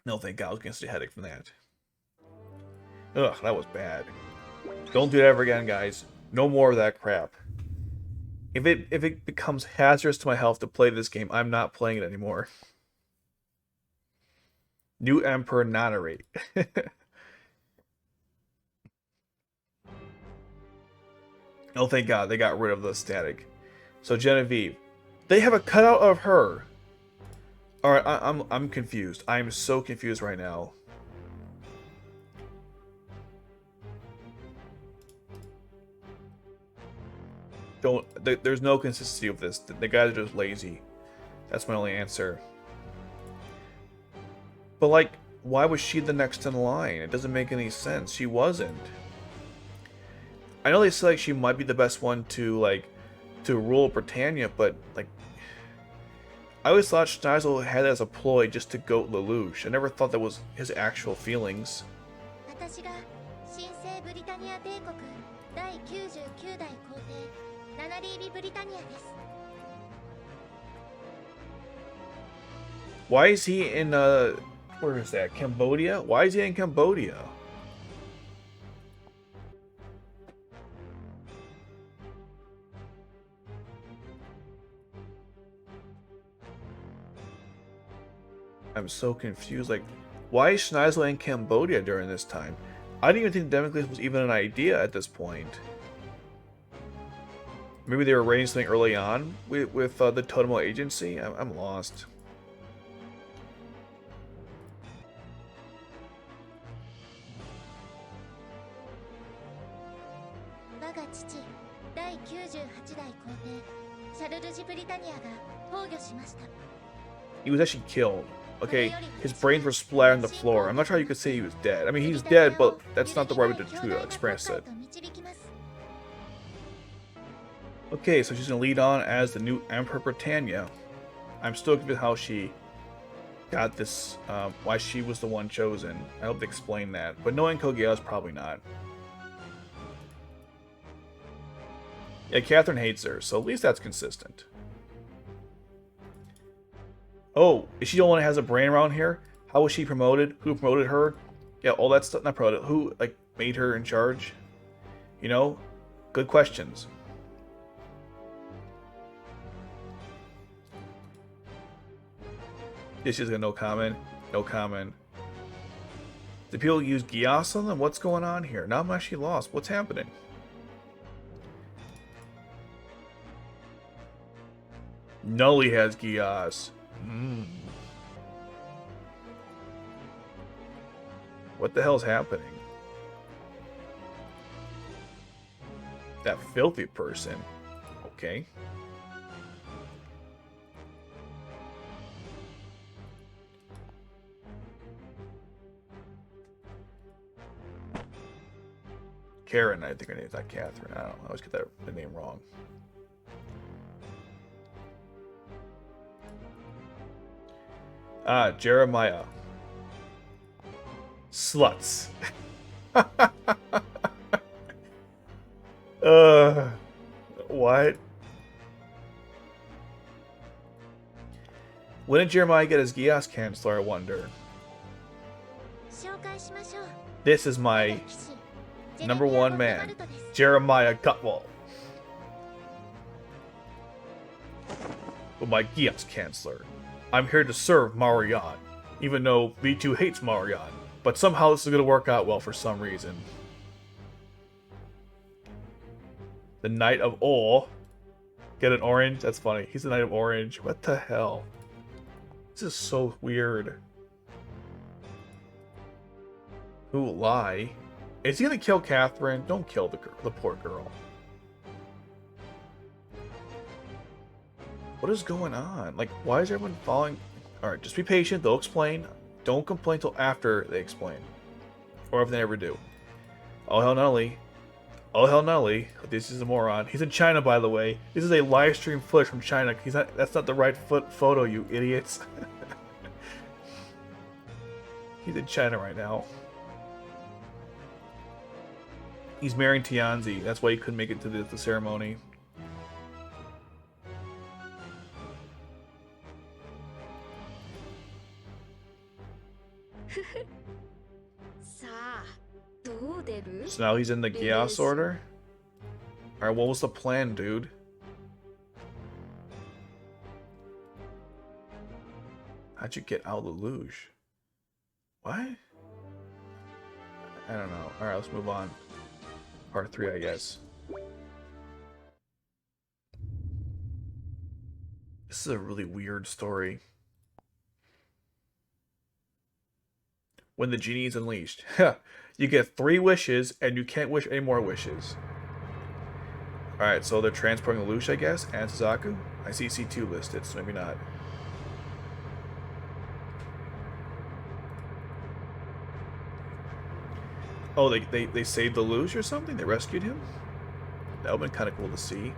No, thank God. I was going to get a headache from that. Ugh, that was bad. Don't do that ever again, guys. No more of that crap. If it becomes hazardous to my health to play this game, I'm not playing it anymore. New Emperor Nanari. Oh, thank God, they got rid of the static. So Genevieve, they have a cutout of her. All right, I'm confused. I'm so confused right now. There's no consistency with this. The guys are just lazy. That's my only answer. But like, why was she the next in line? It doesn't make any sense. She wasn't. I know they say like she might be the best one to rule Britannia, but like, I always thought Schniezel had it as a ploy just to goat Lelouch. I never thought that was his actual feelings. Why is he in where is that? Cambodia? Why is he in Cambodia? I'm so confused. Like, why is Schneizel in Cambodia during this time? I didn't even think Democles was even an idea at this point. Maybe they were arranging something early on with the Totemal Agency? I'm lost. He was actually killed. Okay, his brains were splattered on the floor. I'm not sure how you could say he was dead. I mean, he's dead, but that's not the right way to express it. Okay, so she's going to lead on as the new Emperor Britannia. I'm still confused how she got this, why she was the one chosen. I hope they explain that. But knowing Code Geass, probably not. Yeah, Catherine hates her, so at least that's consistent. Oh, is she the one that has a brain around here? How was she promoted? Who promoted her? Yeah, all that stuff, not promoted. Who, like, made her in charge? You know? Good questions. Yeah, she's got no comment. No comment. Do people use Geass on them? What's going on here? Now I'm actually lost. What's happening? Nunnally has Geass. What the hell's happening? That filthy person. Okay. Karen, I think her name's not Catherine. I don't know. I always get the name wrong. Ah, Jeremiah. Sluts. What? When did Jeremiah get his Geass Chancellor, I wonder? This is my #1 man, Jeremiah Gutwall. With my Geass Chancellor. I'm here to serve Marion, even though V2 hates Marion. But somehow this is going to work out well for some reason. The Knight of Ore. Get an orange? That's funny. He's the Knight of Orange. What the hell? This is so weird. Who lie? Is he gonna kill Catherine? Don't kill the poor girl. What is going on? Like, why is everyone following? Alright, just be patient. They'll explain. Don't complain till after they explain. Or if they ever do. Oh, hell, Nunnally. Oh, hell, Nunnally. This is a moron. He's in China, by the way. This is a live stream footage from China. He's not. That's not the right photo, you idiots. He's in China right now. He's marrying Tianzi. That's why he couldn't make it to the ceremony. So now he's in the Geass order? Alright, what was the plan, dude? How'd you get out of Lelouch? What? I don't know. Alright, let's move on. Part 3, I guess. This is a really weird story. When the genie is unleashed. You get 3 wishes, and you can't wish any more wishes. Alright, so they're transporting Lelouch, I guess, and Suzaku. I see C2 listed, so maybe not. Oh, they saved Lelouch or something? They rescued him? That would have been kind of cool to see.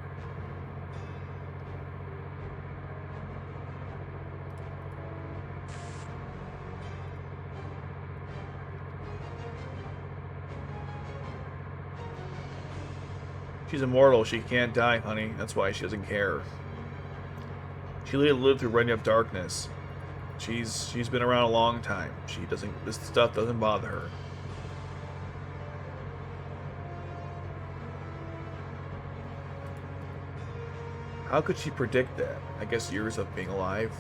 She's immortal. She can't die, honey. That's why she doesn't care. She lived through Reign of Darkness. She's been around a long time. She doesn't. This stuff doesn't bother her. How could she predict that? I guess years of being alive.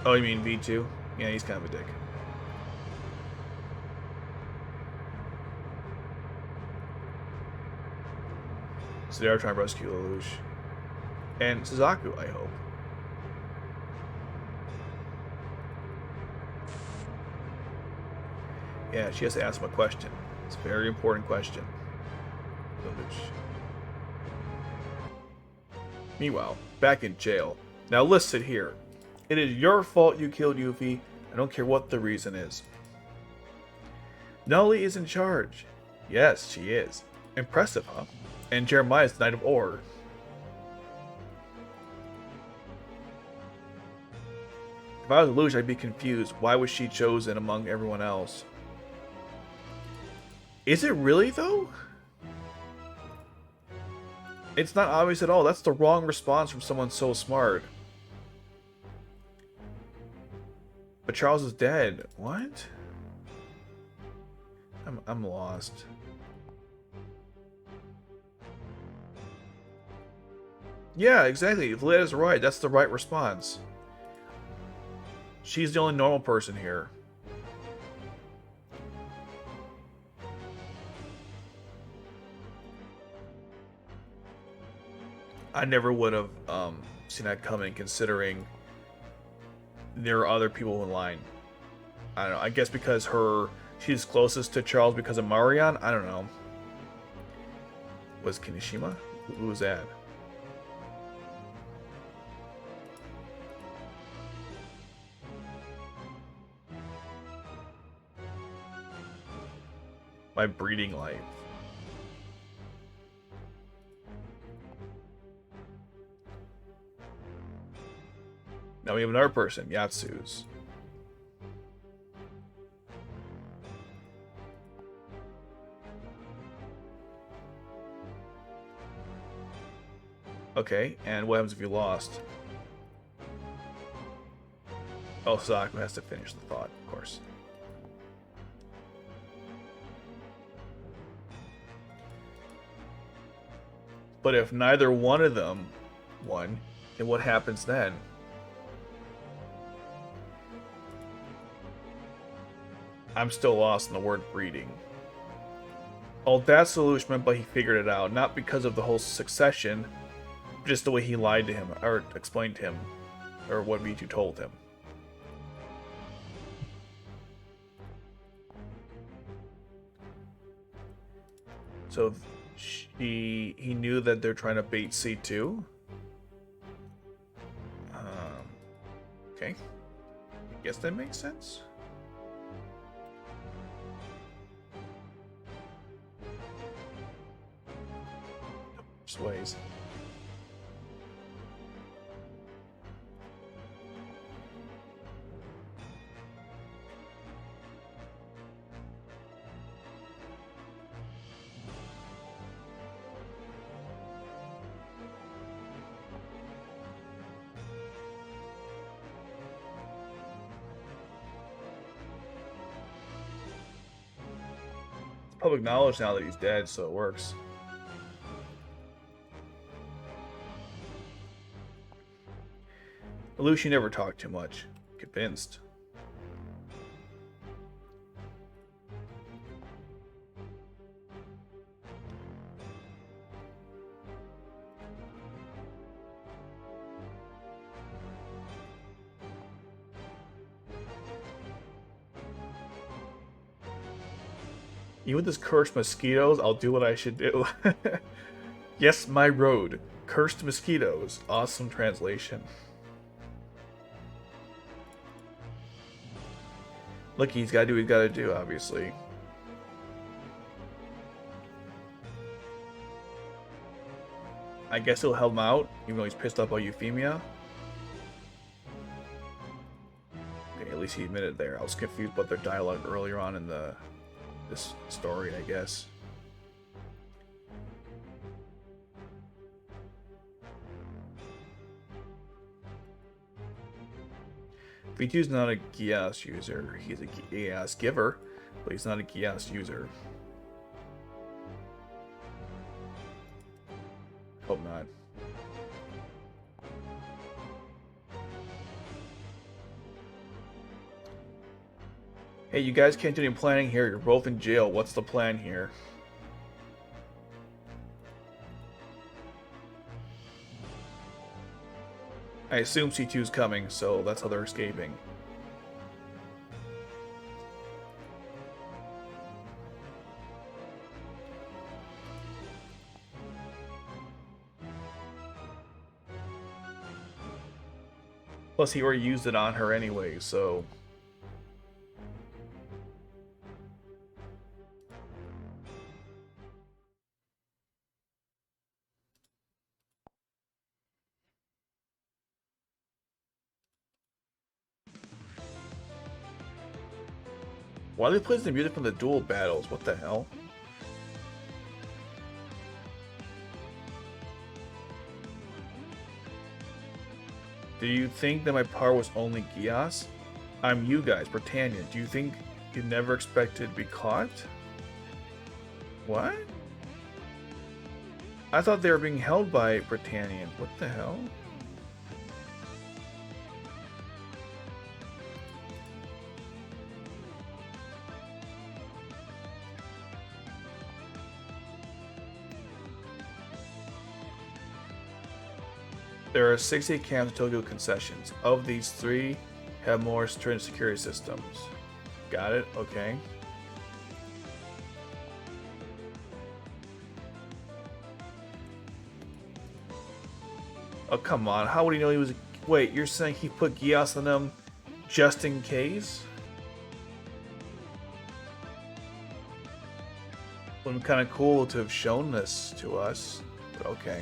Oh, you mean V2? Yeah, he's kind of a dick. So they are trying to rescue Lelouch. And Suzaku, I hope. Yeah, she has to ask him a question. It's a very important question. Lelouch. Meanwhile, back in jail. Now listen here. It is your fault you killed Yuffie. I don't care what the reason is. Nunnally is in charge. Yes, she is. Impressive, huh? And Jeremiah's the Knight of Ore. If I was Lelouch, I'd be confused. Why was she chosen among everyone else? Is it really, though? It's not obvious at all. That's the wrong response from someone so smart. But Charles is dead. What? I'm lost. Yeah, exactly. Villetta's right. That's the right response. She's the only normal person here. I never would have seen that coming, considering there are other people in line. I don't know. I guess because she's closest to Charles because of Marion. I don't know. Was Kinishima? Who was that? My breeding life. Now we have another person, Yatsu's. Okay, and what happens if you lost? Oh, Suzaku has to finish the thought, of course. But if neither one of them won, then what happens then? I'm still lost in the word breeding. Oh, that's the Lelouch meant, but he figured it out. Not because of the whole succession, just the way he lied to him, or explained to him, or what V2 told him. So he knew that they're trying to bait C2. Okay. I guess that makes sense. Ways. It's public knowledge now that he's dead, so it works. Lelouch never talked too much. Convinced. Even with this cursed mosquitoes, I'll do what I should do. Yes, my road. Cursed mosquitoes. Awesome translation. Look, he's got to do what he's got to do, obviously. I guess he'll help him out, even though he's pissed off about Euphemia. Okay, at least he admitted there. I was confused about their dialogue earlier on in this story, I guess. V2's not a Geass user. He's a Geass giver, but he's not a Geass user. Hope not. Hey, you guys can't do any planning here. You're both in jail. What's the plan here? I assume C2's coming, so that's how they're escaping. Plus, he already used it on her anyway, so... Why do they play the music from the duel battles? What the hell? Do you think that my power was only Geass? I'm you guys, Britannia. Do you think you never expected to be caught? What? I thought they were being held by Britannians. What the hell? There are 68 camps in Tokyo concessions. Of these, 3 have more stringent security systems. Got it? Okay. Oh, come on. How would he know he was... Wait, you're saying he put Geass on them just in case? Would have been kind of cool to have shown this to us. But okay.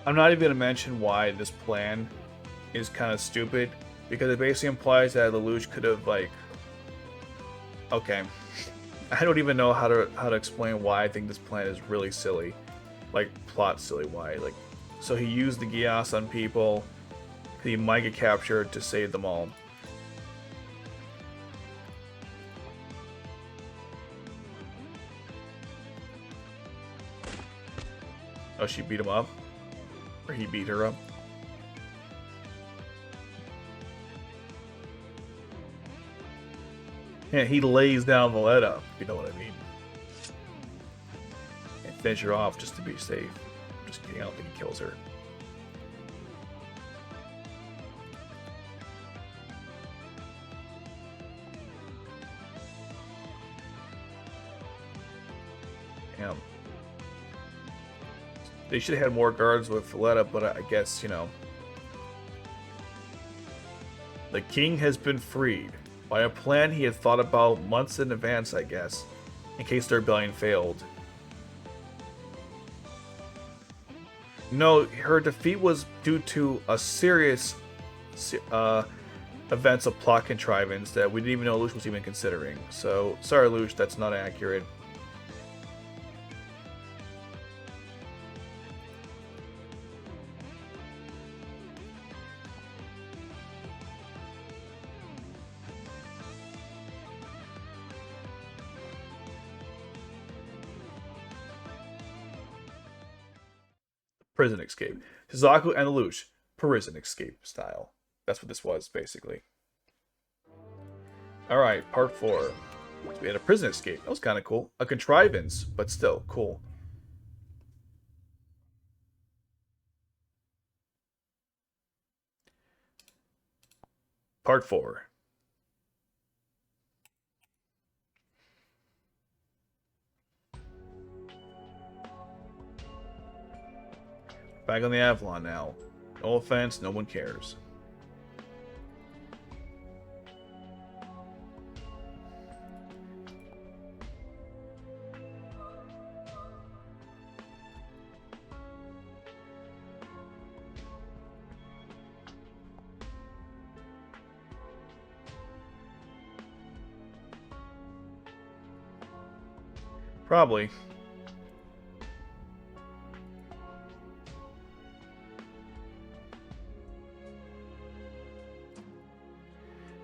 I'm not even going to mention why this plan is kind of stupid, because it basically implies that Lelouch could have, like, Okay. I don't even know how to explain why I think this plan is really silly. Like, plot silly why. Like, so he used the Geass on people. He might get captured to save them all. Oh, she beat him up? Or he beat her up? Yeah, he lays down Villetta, if you know what I mean. And finish her off just to be safe. Just kidding, I don't think he kills her. Damn. They should have had more guards with Villetta, but I guess, you know. The king has been freed by a plan he had thought about months in advance, I guess, in case the rebellion failed. No, her defeat was due to a serious events of plot contrivance that we didn't even know Lelouch was even considering. So, sorry Lelouch, that's not accurate. Prison escape. Suzaku and Lelouch. Prison escape style. That's what this was, basically. Alright, part 4. So we had a prison escape. That was kind of cool. A contrivance, but still, cool. Part 4. Back on the Avalon now. No offense, no one cares. Probably.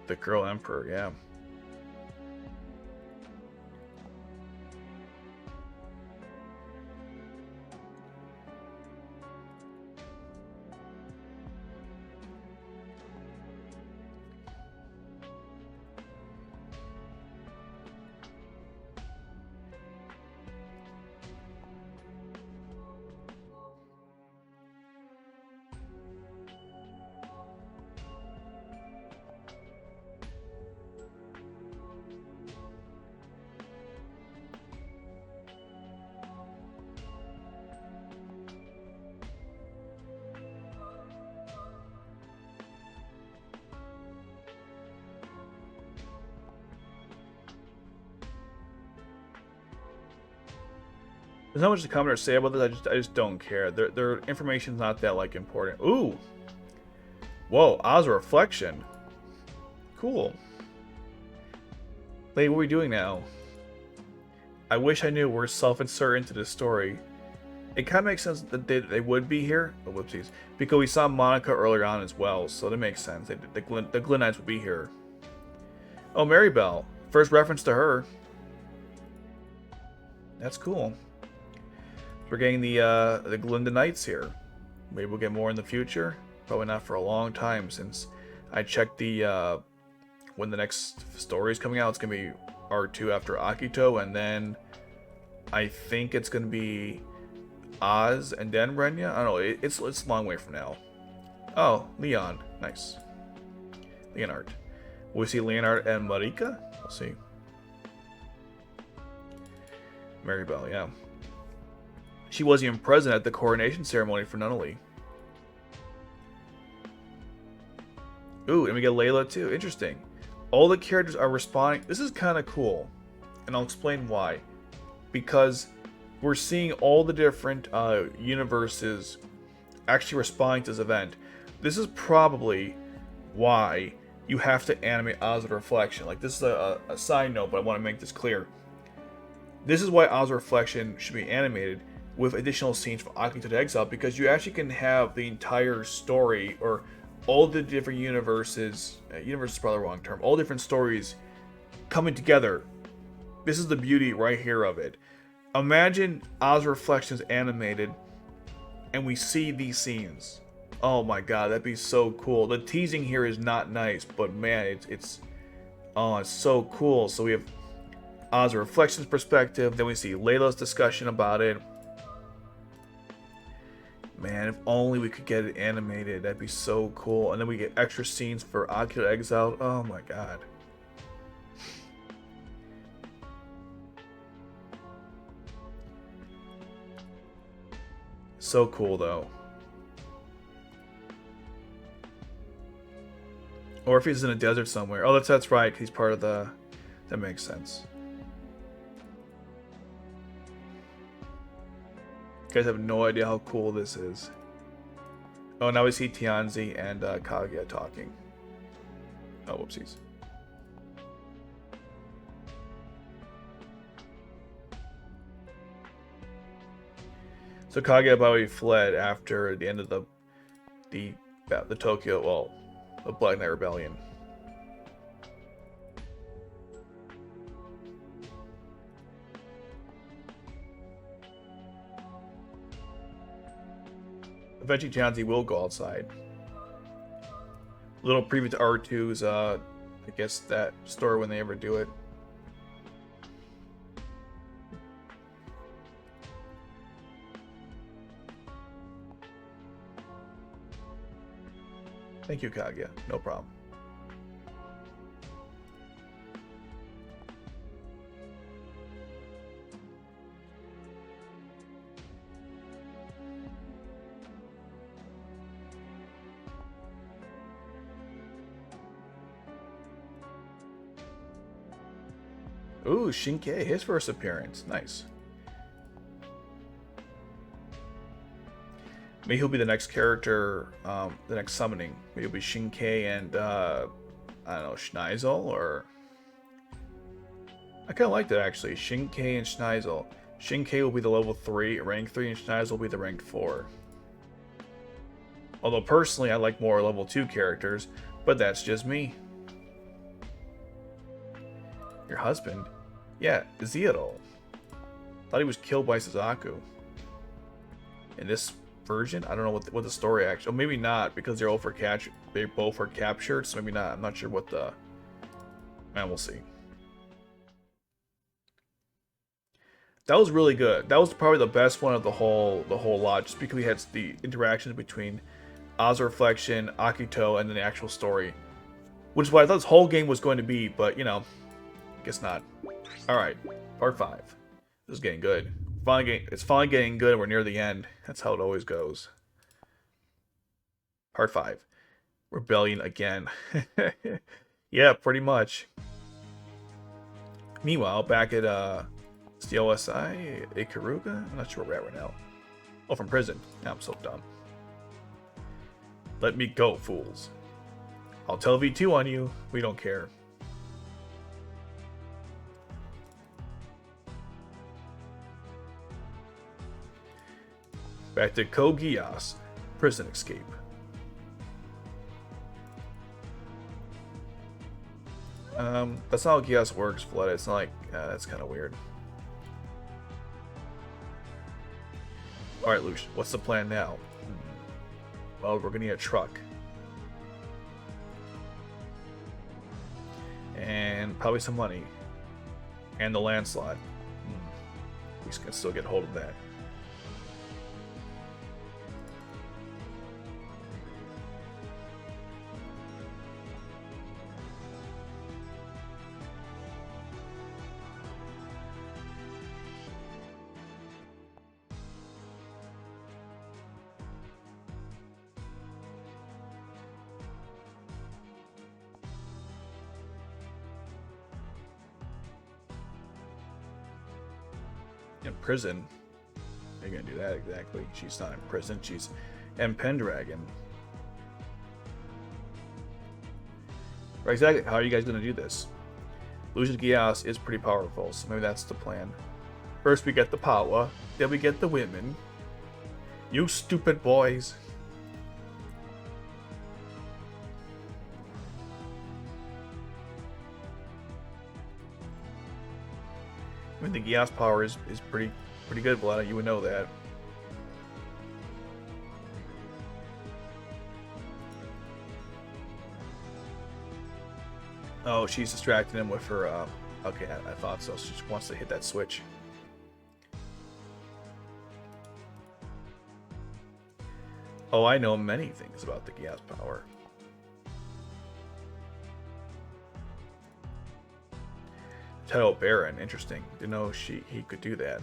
The girl emperor, yeah. There's not much to comment or say about this. I just don't care. Their information's not that like important. Ooh, whoa, Oz reflection. Cool. Lady, what are we doing now? I wish I knew we're self-insert into this story. It kind of makes sense that they would be here. Oh, whoopsies. Because we saw Monica earlier on as well, so that makes sense. The Glenites would be here. Oh, Maribel. First reference to her. That's cool. We're getting the Glendonites here. Maybe we'll get more in the future. Probably not for a long time, since I checked the when the next story is coming out. It's gonna be R2 after Akito, and then I think it's gonna be Oz and then Renya. I don't know. It's a long way from now. Oh, Leon, nice. Leonard. Will we see Leonard and Marika? We'll see. Maribel, yeah. She wasn't even present at the coronation ceremony for Nunnally. Ooh, and we get Layla too. Interesting. All the characters are responding. This is kind of cool. And I'll explain why. Because we're seeing all the different universes actually responding to this event. This is probably why you have to animate Oz of Reflection. Like, this is a side note, but I want to make this clear. This is why Oz of Reflection should be animated with additional scenes for Akito to Exile, because you actually can have the entire story, or all the different universes, universe is probably the wrong term, all different stories coming together. This is the beauty right here of it. Imagine Oz Reflections animated, and we see these scenes. Oh my god, that'd be so cool. The teasing here is not nice, but man, it's so cool. So we have Oz Reflections perspective, then we see Lelouch's discussion about it. Man, if only we could get it animated, that'd be so cool. And then we get extra scenes for Akito Exiled. Oh my god. So cool though. Or if he's in a desert somewhere. Oh, that's right. He's part of the... That makes sense. You guys have no idea how cool this is. Oh, now we see Tianzi and Kaguya talking. Oh, whoopsies. So Kaguya probably fled after the end of the Tokyo, well, the Black Knight Rebellion. Eventually, Tianzi will go outside. Little preview to R2's, I guess, that story when they ever do it. Thank you, Kaguya. No problem. Ooh, Shinkei, his first appearance. Nice. Maybe he'll be the next character, the next summoning. Maybe it'll be Shinkei and, I don't know, Schniezel, or... I kind of like that, actually. Shinkei and Schniezel. Shinkei will be the level 3, rank 3, and Schniezel will be the rank 4. Although, personally, I like more level 2 characters, but that's just me. Your husband? Yeah, Zero. Thought he was killed by Suzaku. In this version, I don't know what the story actually. Oh, maybe not, because they're all for catch. They both were captured, so maybe not. I'm not sure what the. Man, we'll see. That was really good. That was probably the best one of the whole lot, just because we had the interactions between Oz Reflection, Akito, and then the actual story, which is what I thought this whole game was going to be. But you know, guess not. All right, part 5. This is getting good. It's finally getting good. We're near the end. That's how it always goes. Part 5. Rebellion again. Yeah, pretty much. Meanwhile, back at COSI, Ikaruga? I'm not sure where we're at right now. Oh, from prison. Now I'm so dumb. Let me go, fools. I'll tell V2 on you. We don't care. Back to Code Geass, prison escape. That's not how Geass works, Villetta. It's not like, that's kind of weird. Alright, Lush, what's the plan now? Well, we're gonna need a truck. And probably some money. And the landslide. We can still get hold of that. In prison? How are you gonna do that exactly? She's not in prison, she's in Pendragon. Right, exactly. How are you guys going to do this? Code Geass is pretty powerful, so maybe that's the plan. First we get the power, then we get the women. You stupid boys. I mean, the Geass power is pretty good, Villetta. You would know that. Oh, she's distracting him with her, okay, I thought so. She just wants to hit that switch. Oh, I know many things about the Geass power. Title Baron, interesting. Didn't know he could do that.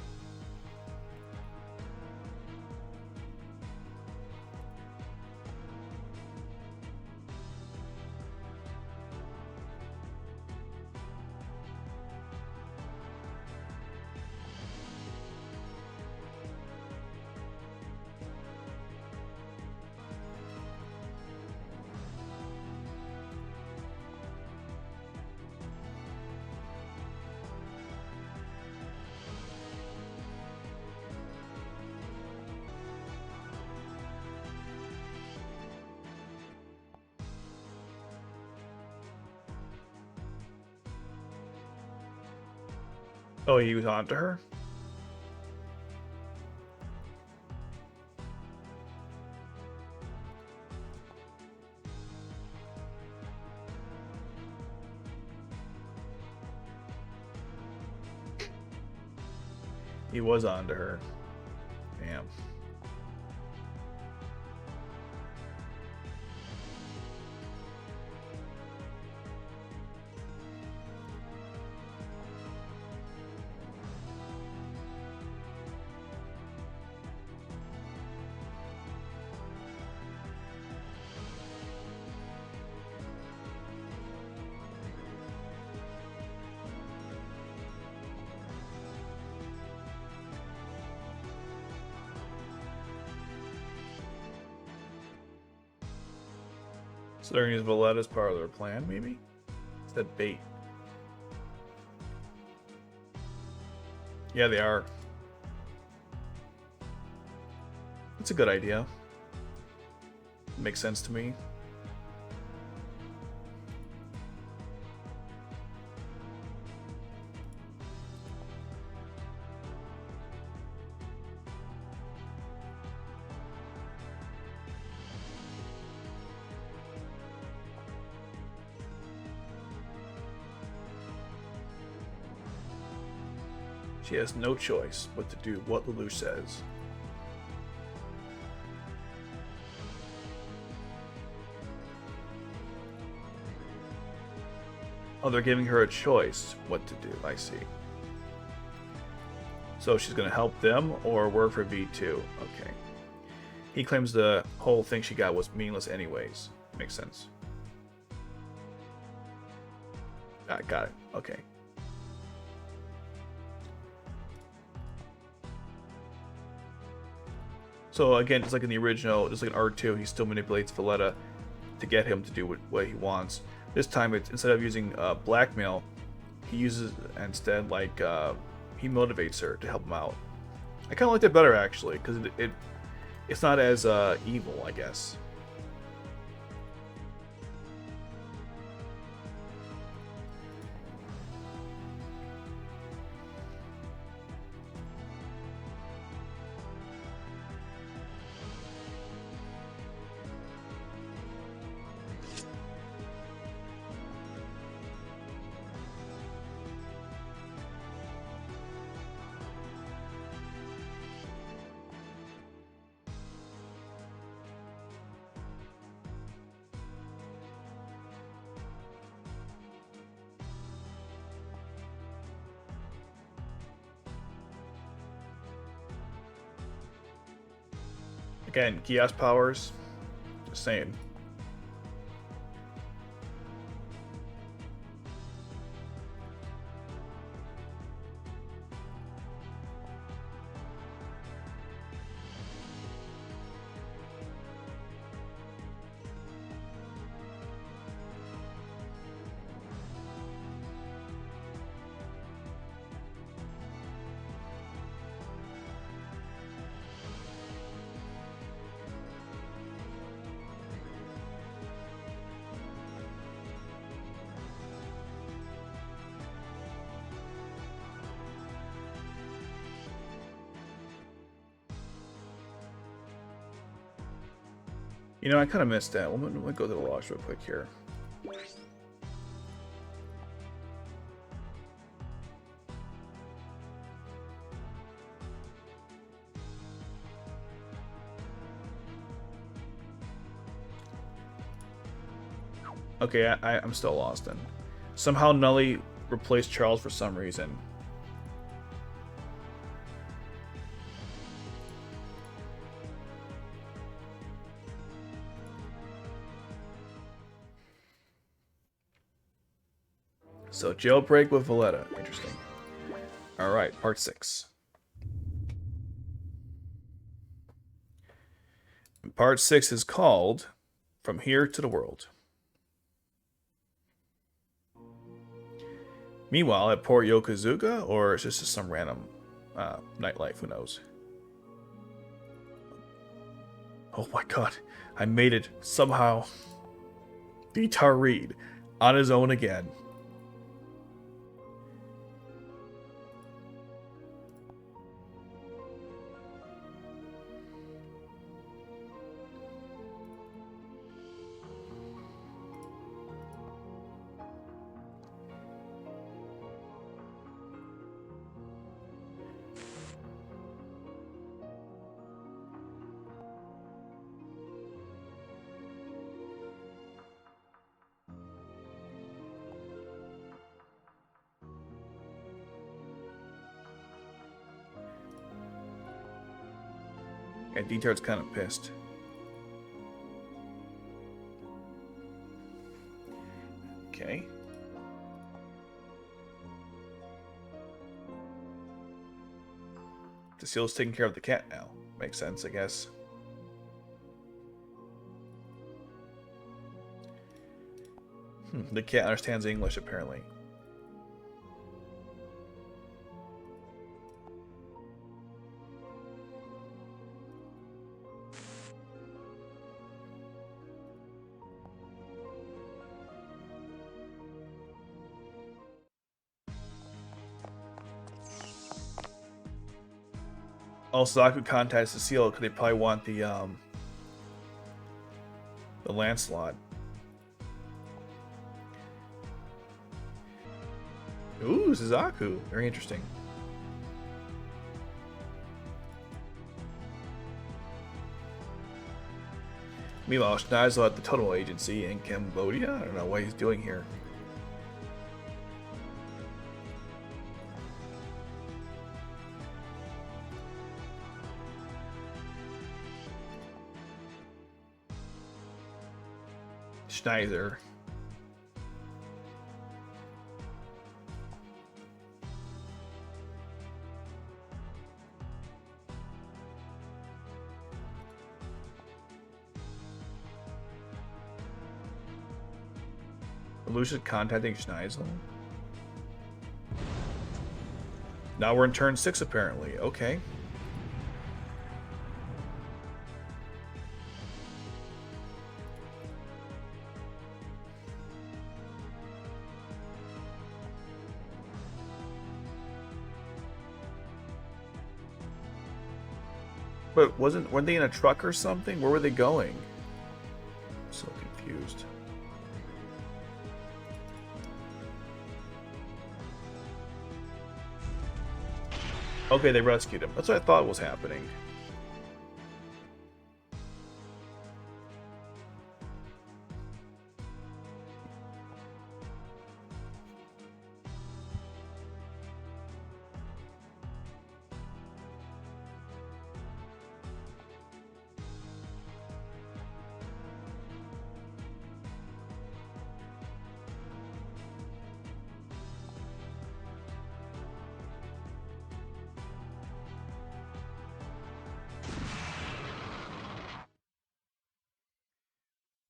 Oh, he was on to her? He was on to her. Damn. So they're gonna use Villetta as part of their plan, maybe? Is that bait? Yeah, they are. It's a good idea. Makes sense to me. She has no choice but to do what Lelouch says. Oh, they're giving her a choice what to do, I see. So she's going to help them or work for V2. Okay. He claims the whole thing she got was meaningless anyways. Makes sense. Ah, got it. Okay. So again, just like in the original, just like in R2, he still manipulates Villetta to get him to do what he wants. This time, instead of using blackmail, he uses instead like he motivates her to help him out. I kind of liked it better actually, because it's not as evil, I guess. Again, Geass powers. Just saying. You know, I kind of missed that. Let me go to the logs real quick here. Okay, I'm still lost then. Somehow Nunnally replaced Charles for some reason. So, jailbreak with Villetta. Interesting. Alright, part 6. Part 6 is called From Here to the World. Meanwhile, at Port Yokozuka, or is this just some random nightlife? Who knows? Oh my god, I made it somehow. Deithard on his own again. Yeah, Deithard's kind of pissed. Okay. Cecile's taking care of the cat now. Makes sense, I guess. The cat understands English, apparently. Also, I could contact Cecile because they probably want the Lancelot. Ooh, Suzaku. Very interesting. Meanwhile, Schniezel at the Total Agency in Cambodia? I don't know what he's doing here. Schneizel. Lelouch contacting Schneizel. Now we're in turn 6 apparently. Okay. But weren't they in a truck or something? Where were they going? I'm so confused. Okay, they rescued him. That's what I thought was happening.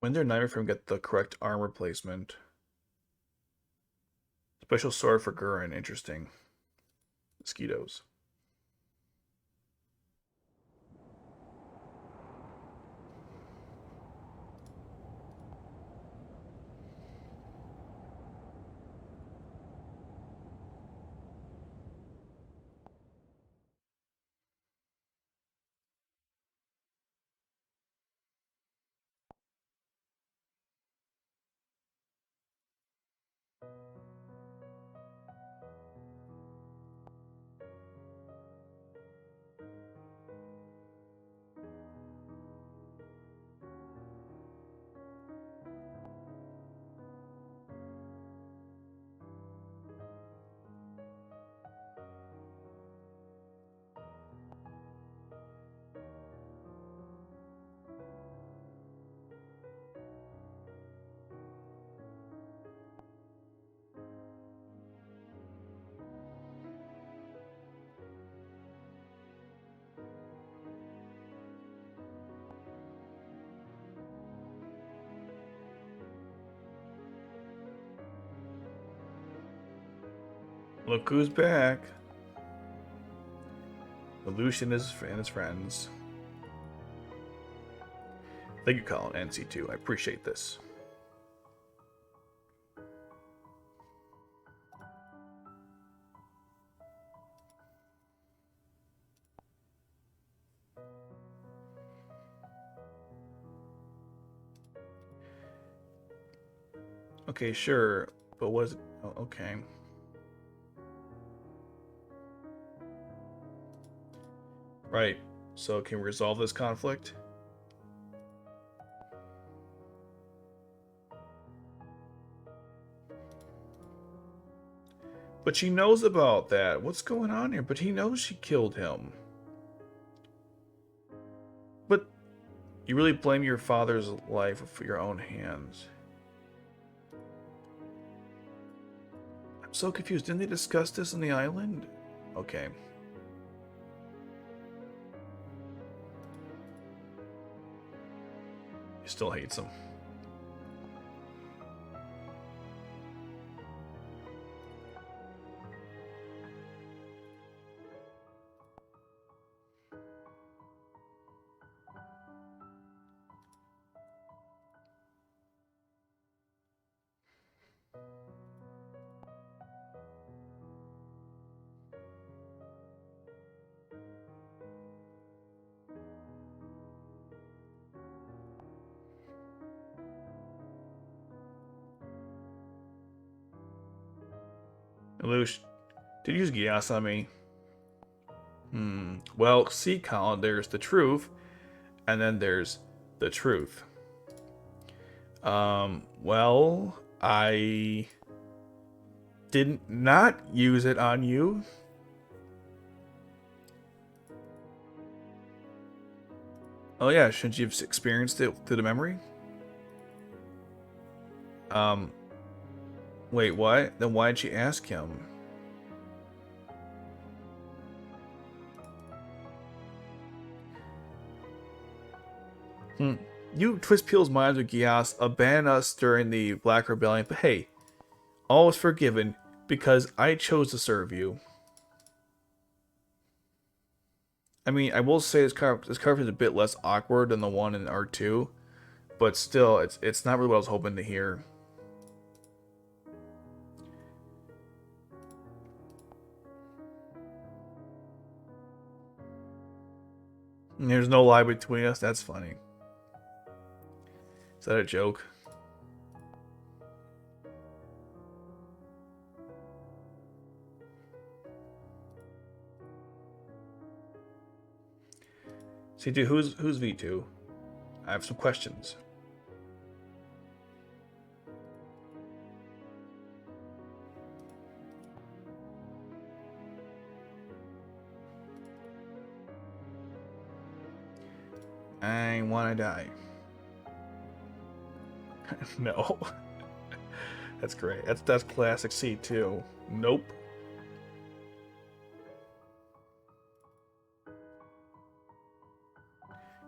When did Nightmare from get the correct arm replacement? Special sword for Guren. Interesting. Mosquitoes. Look who's back. Lelouch and his friends. Thank you, Kallen, NC2. I appreciate this. Okay, sure, but what is it? Oh, okay. Right, so can we resolve this conflict? But she knows about that. What's going on here? But he knows she killed him. But you really blame your father's life for your own hands. I'm so confused. Didn't they discuss this on the island? Okay. He still hates him. Lelouch, did you use Geass on me? Well, see, Kallen, there's the truth, and then there's the truth. Well, I did not use it on you. Oh yeah, shouldn't you have experienced it through the memory? Wait, what? Then why'd she ask him? You twist people's minds with Geass, abandon us during the Black Rebellion, but hey, all was forgiven because I chose to serve you. I mean, I will say this cover is a bit less awkward than the one in R2, but still, it's not really what I was hoping to hear. There's no lie between us. That's funny. Is that a joke? See, dude, who's V2? I have some questions. I wanna die. No. That's great. That's classic C2. Nope.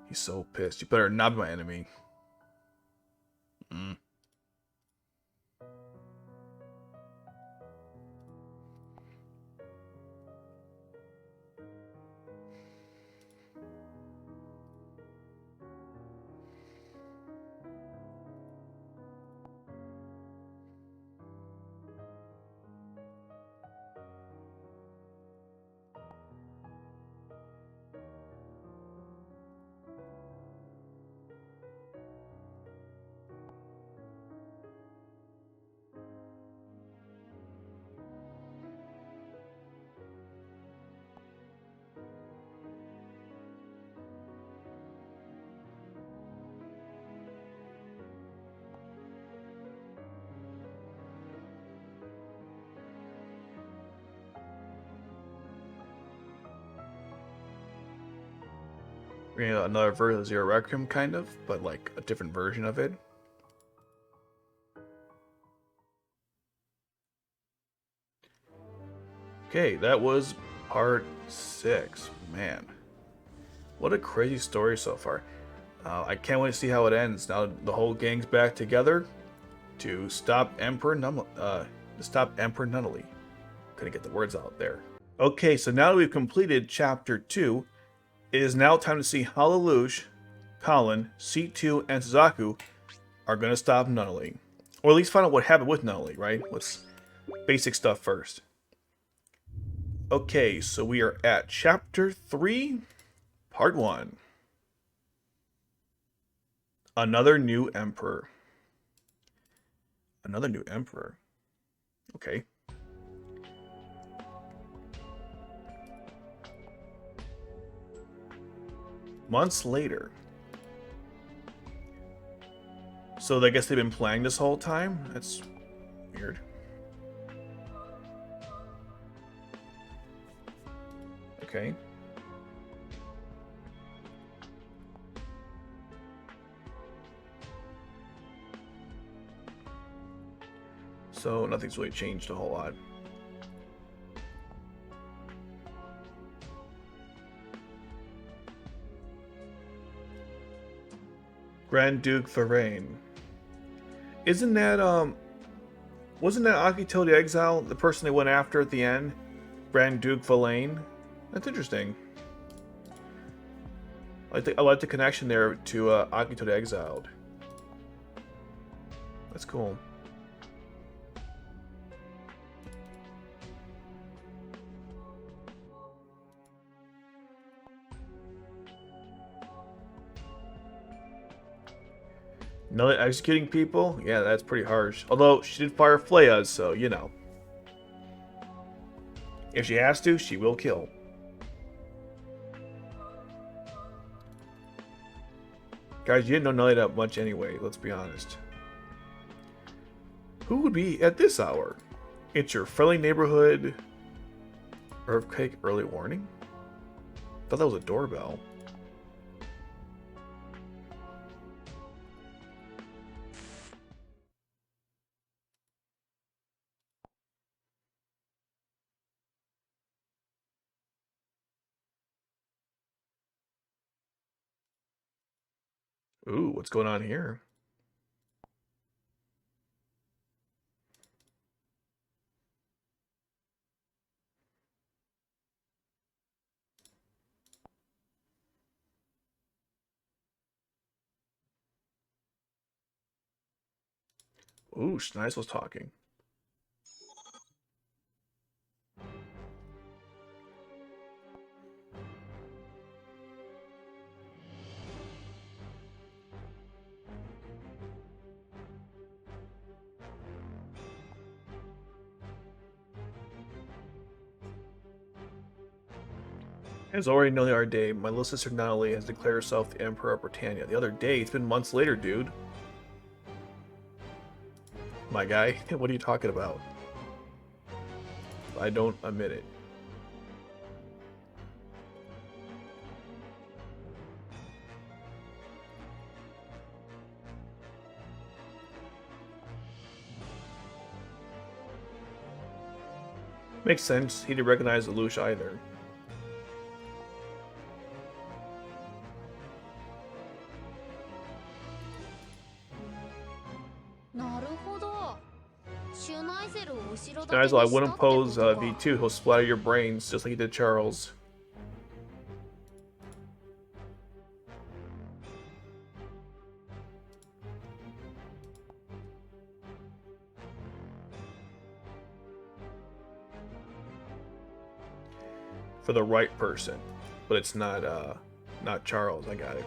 He's so pissed. You better not be my enemy. You know, another version of Zero Requiem, kind of, but like a different version of it. Okay, that was part 6. Man, what a crazy story so far. I can't wait to see how it ends. Now the whole gang's back together to stop Emperor Nunnally. Couldn't get the words out there. Okay, so now that we've completed Chapter 2, it is now time to see how Lelouch, Kallen, C2, and Suzaku are going to stop Nunnally. Or at least find out what happened with Nunnally, right? Let's basic stuff first. Okay, so we are at Chapter 3, Part 1. Another new Emperor. Another new Emperor. Okay. Months later. So I guess they've been planning this whole time? That's weird. Okay. So nothing's really changed a whole lot. Grand Duke Varane. Isn't that wasn't that Akito the Exile, the person they went after at the end? Grand Duke Varane? That's interesting. I like the connection there to Akito the Exiled. That's cool. No, executing people? Yeah, that's pretty harsh. Although, she did fire Flayas, so, you know. If she has to, she will kill. Guys, you didn't know Nelly that much anyway, let's be honest. Who would be at this hour? It's your friendly neighborhood... Earthquake early warning? Thought that was a doorbell. Ooh, what's going on here? Ooh, Schniezel's talking. As already known the other day, my little sister Nunnally has declared herself the Emperor of Britannia. The other day? It's been months later, dude. My guy, what are you talking about? I don't admit it. Makes sense. He didn't recognize Lelouch either. Schniezel, I wouldn't pose V2. He'll splatter your brains just like he did Charles. For the right person, but it's not Charles. I got it.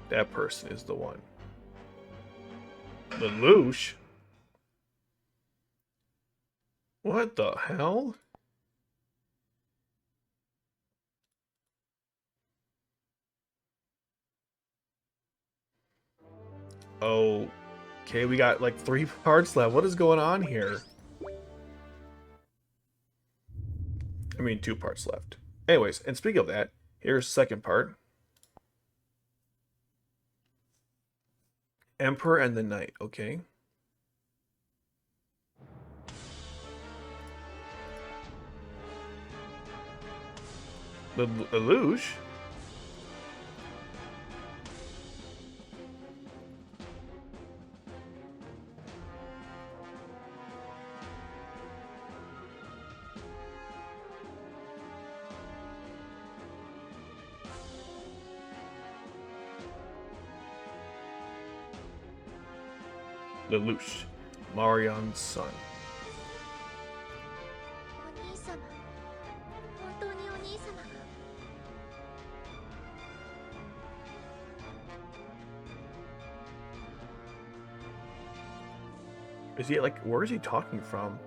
That person is the one. Lelouch? What the hell? Okay, we got like 3 parts left. What is going on here? I mean, 2 parts left. Anyways, and speaking of that, here's the second part. Emperor and the Knight, okay. Lelouch? Lelouch, Marion's son. お兄様、本当にお兄様が。 Is he like, where is he talking from?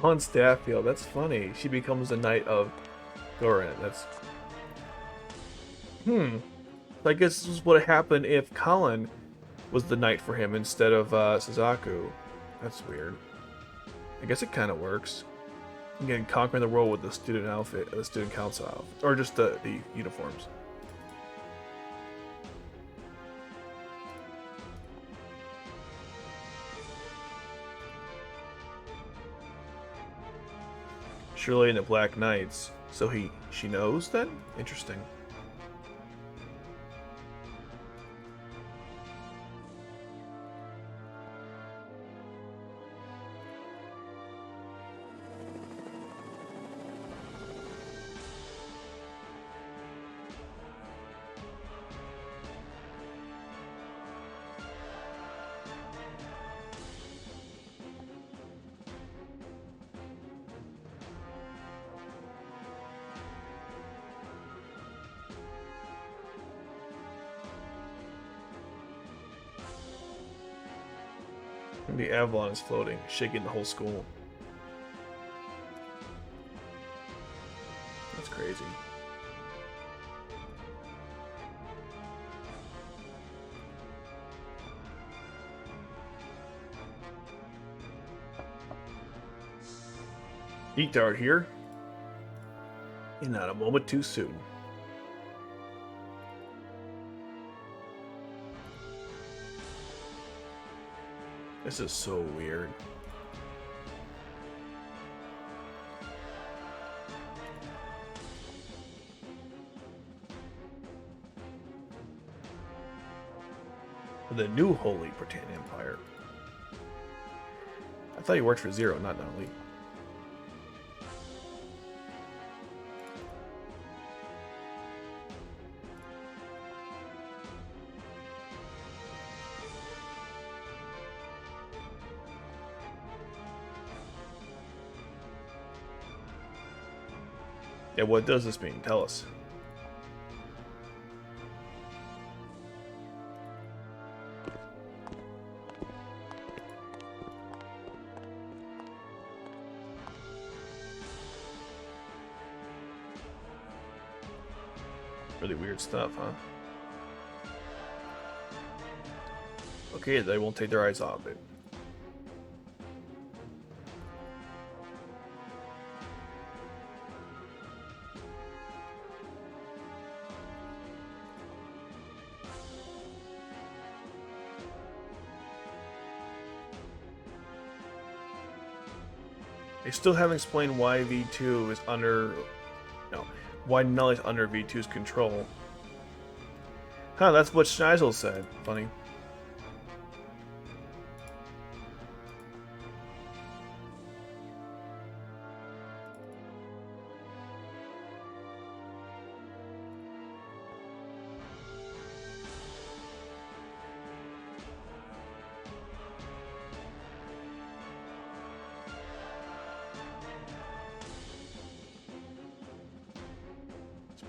On Stafffield, that's funny. She becomes the knight of Guren. That's... I guess this is what happened if Kallen was the knight for him instead of Suzaku. That's weird. I guess it kind of works. Again, conquering the world with the student outfit, the student council outfit, or just the uniforms. Surely in the Black Knights, so she knows then? Interesting. The Avalon is floating, shaking the whole school. That's crazy. Deithtard here. And not a moment too soon. This is so weird. The new Holy Britannian Empire. I thought he worked for Zero, not Nunnally. Yeah, what does this mean? Tell us. Really weird stuff, huh? Okay, they won't take their eyes off it. They still haven't explained why V2 is under... No. Why Nunnally is under V2's control. Huh, that's what Schneizel said. Funny.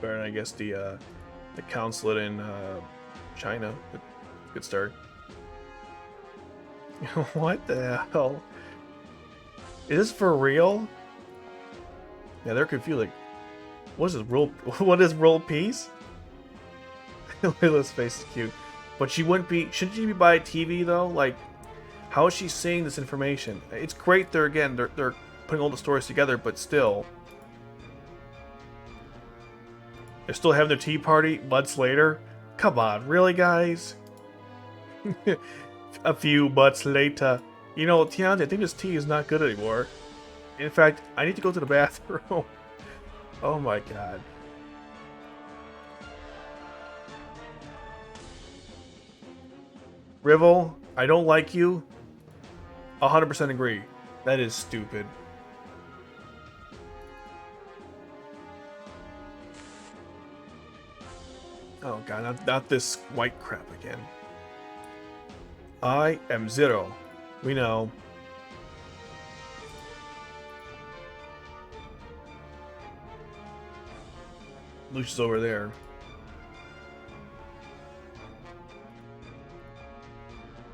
Better than, I guess, the consulate in China. Good start. What the hell? Is this for real? Yeah, they're confused. Like, what is this world? What is world peace? Layla's face is cute, but she wouldn't be. Shouldn't she be by a TV though? Like, how is she seeing this information? It's great. They're putting all the stories together, but still. They're still having their tea party months later? Come on, really, guys? A few months later. You know, Tiana, I think this tea is not good anymore. In fact, I need to go to the bathroom. Oh my god. Rivel, I don't like you. 100% agree. That is stupid. Oh god, not this white crap again. I am Zero. We know. Lelouch is over there.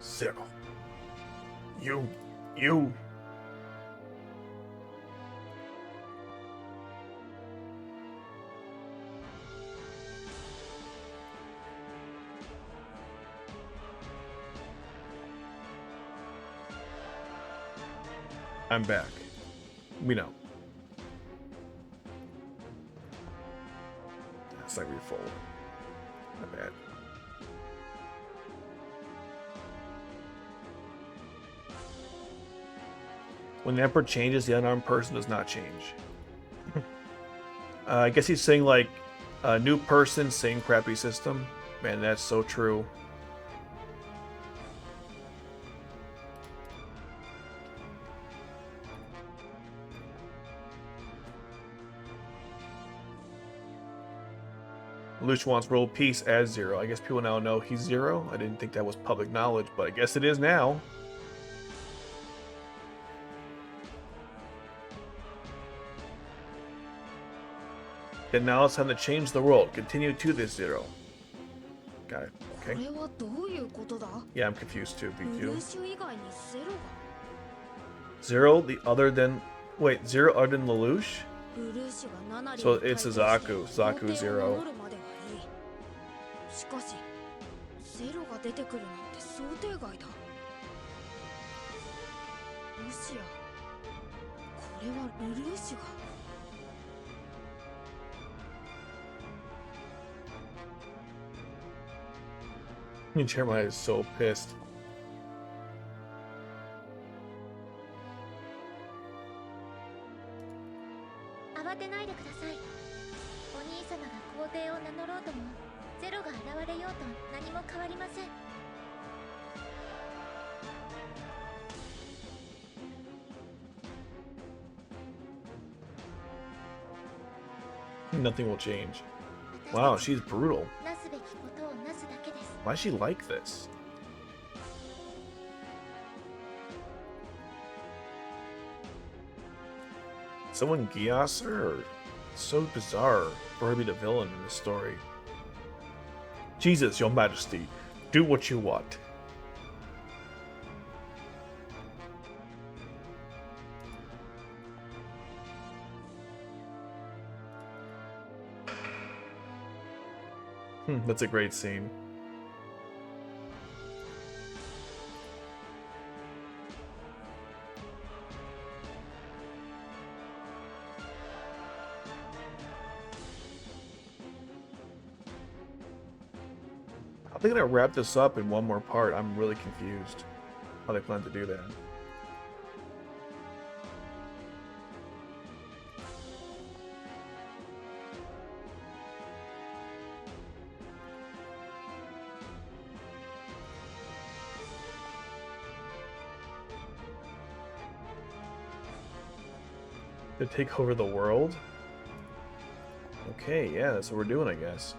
Zero. You. I'm back. We know. That's like refold. Not bad. When the Emperor changes, the unarmed person does not change. I guess he's saying like a new person, same crappy system. Man, that's so true. Lelouch wants world peace as Zero. I guess people now know he's Zero. I didn't think that was public knowledge, but I guess it is now. And now it's time to change the world. Continue to this Zero. Got it. Okay. Yeah, I'm confused too. BQ. Zero, the other than... Wait, Zero other than Lelouch? So it's Suzaku. Suzaku Zero. Jeremiah is so pissed. Nothing will change. Wow, she's brutal. Why is she like this? Someone Geass her? It's so bizarre for her to be the villain in this story. Jesus, Your Majesty, do what you want. That's a great scene. I think I'm gonna wrap this up in one more part. I'm really confused how they plan to do that. To take over the world? Okay, yeah, that's what we're doing, I guess.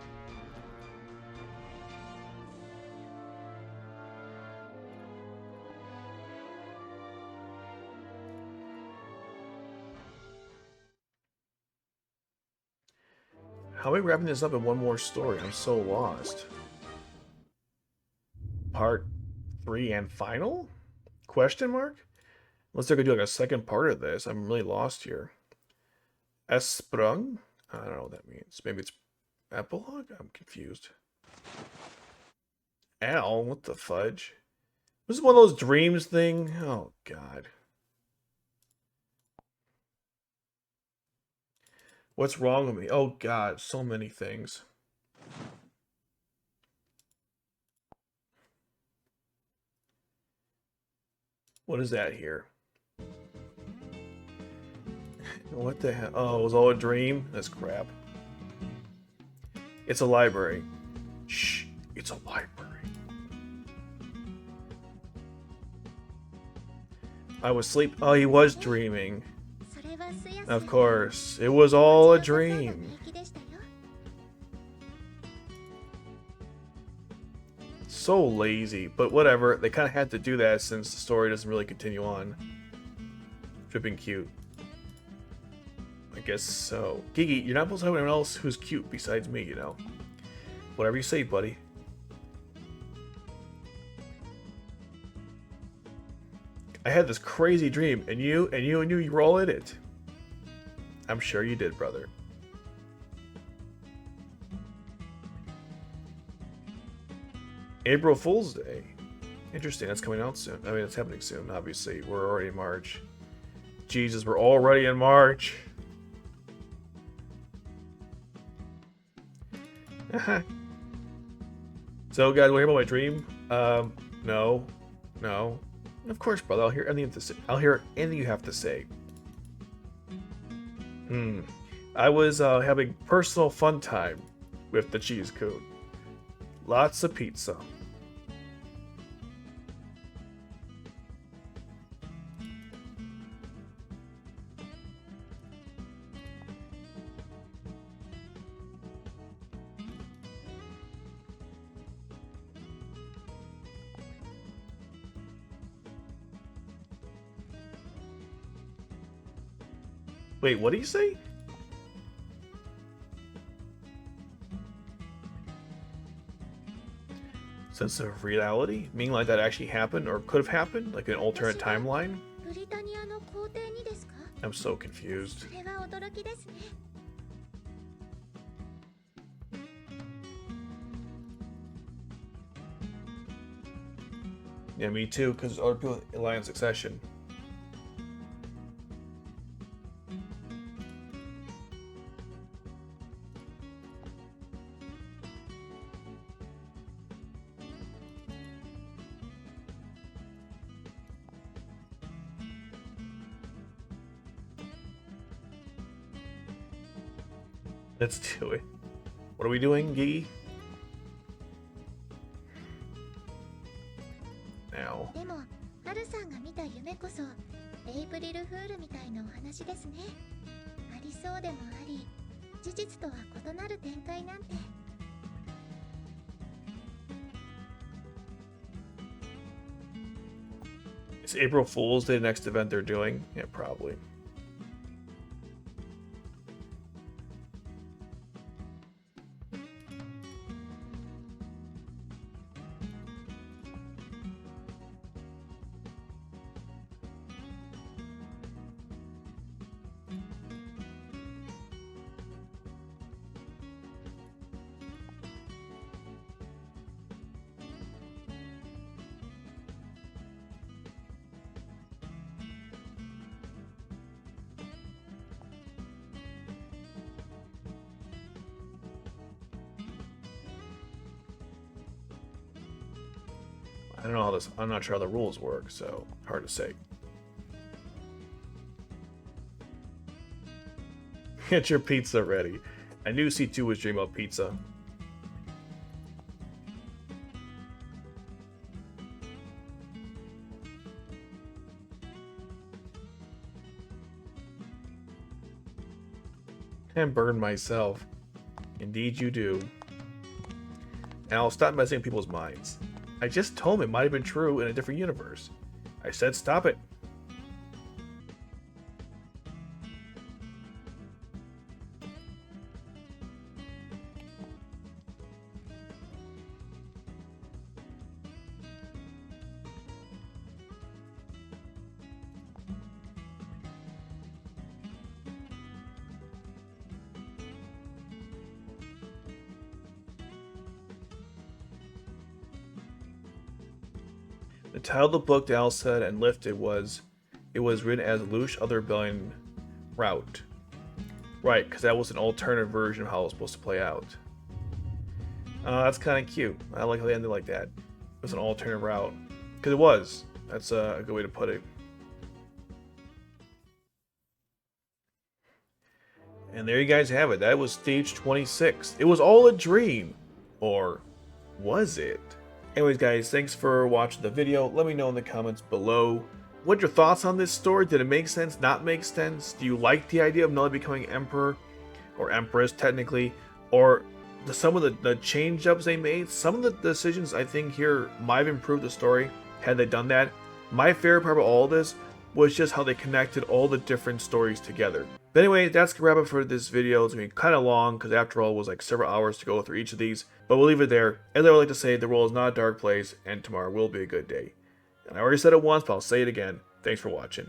How are we wrapping this up in one more story? I'm so lost. Part 3 and final? Question mark? Unless they're gonna do like a second part of this. I'm really lost here. Sprung? I don't know what that means. Maybe it's epilogue? I'm confused. Al? What the fudge? This is one of those dreams thing? Oh god. What's wrong with me? Oh god, so many things. What is that here? What the hell? Oh, it was all a dream? That's crap. It's a library. Shh, it's a library. I was asleep. Oh, he was dreaming. Of course, it was all a dream. So lazy, but whatever. They kind of had to do that since the story doesn't really continue on. Dripping cute. I guess so. Gigi, you're not supposed to have anyone else who's cute besides me, you know. Whatever you say, buddy. I had this crazy dream, and you were all in it. I'm sure you did, brother. April Fool's Day. Interesting, that's coming out soon. I mean, it's happening soon, obviously. We're already in March. Jesus, we're already in March. So, guys, want to hear about my dream? No. No. Of course, brother. I'll hear anything to say. I'll hear anything you have to say. I was having personal fun time with the cheese coon. Lots of pizza. Wait, what do you say? Sense of reality? Meaning like that actually happened or could have happened? Like an alternate timeline? I'm so confused. Yeah, me too, because other people rely on succession. Let's do it. What are we doing, Gigi? Now. でも、ハルさんが見た夢こそエイプリルフールみたいなお話ですね。ありそうでもあり、事実とは異なる展開なんて。Is April Fool's Day the next event they're doing? Yeah, probably. I don't know how this. I'm not sure how the rules work, so hard to say. Get your pizza ready. I knew C2 was dreaming about pizza. And burn myself. Indeed you do. And I'll stop messing with people's minds. I just told him it might have been true in a different universe. I said stop it. The title of the book Al said and lifted was, it was written as Lelouch Other Rebellion Route. Right, because that was an alternative version of how it was supposed to play out. That's kind of cute. I like how they ended like that. It was an alternative route. Because it was. That's a good way to put it. And there you guys have it. That was stage 26. It was all a dream. Or was it? Anyways, guys, thanks for watching the video. Let me know in the comments below. What are your thoughts on this story? Did it make sense? Not make sense? Do you like the idea of Nunnally becoming Emperor? Or Empress, technically? Or some of the change ups they made, some of the decisions I think here might have improved the story had they done that. My favorite part of all this was just how they connected all the different stories together. But anyway, that's the wrap up for this video. It's going to be kind of long because after all it was like several hours to go through each of these. But we'll leave it there. As I would like to say, the world is not a dark place and tomorrow will be a good day. And I already said it once, but I'll say it again. Thanks for watching.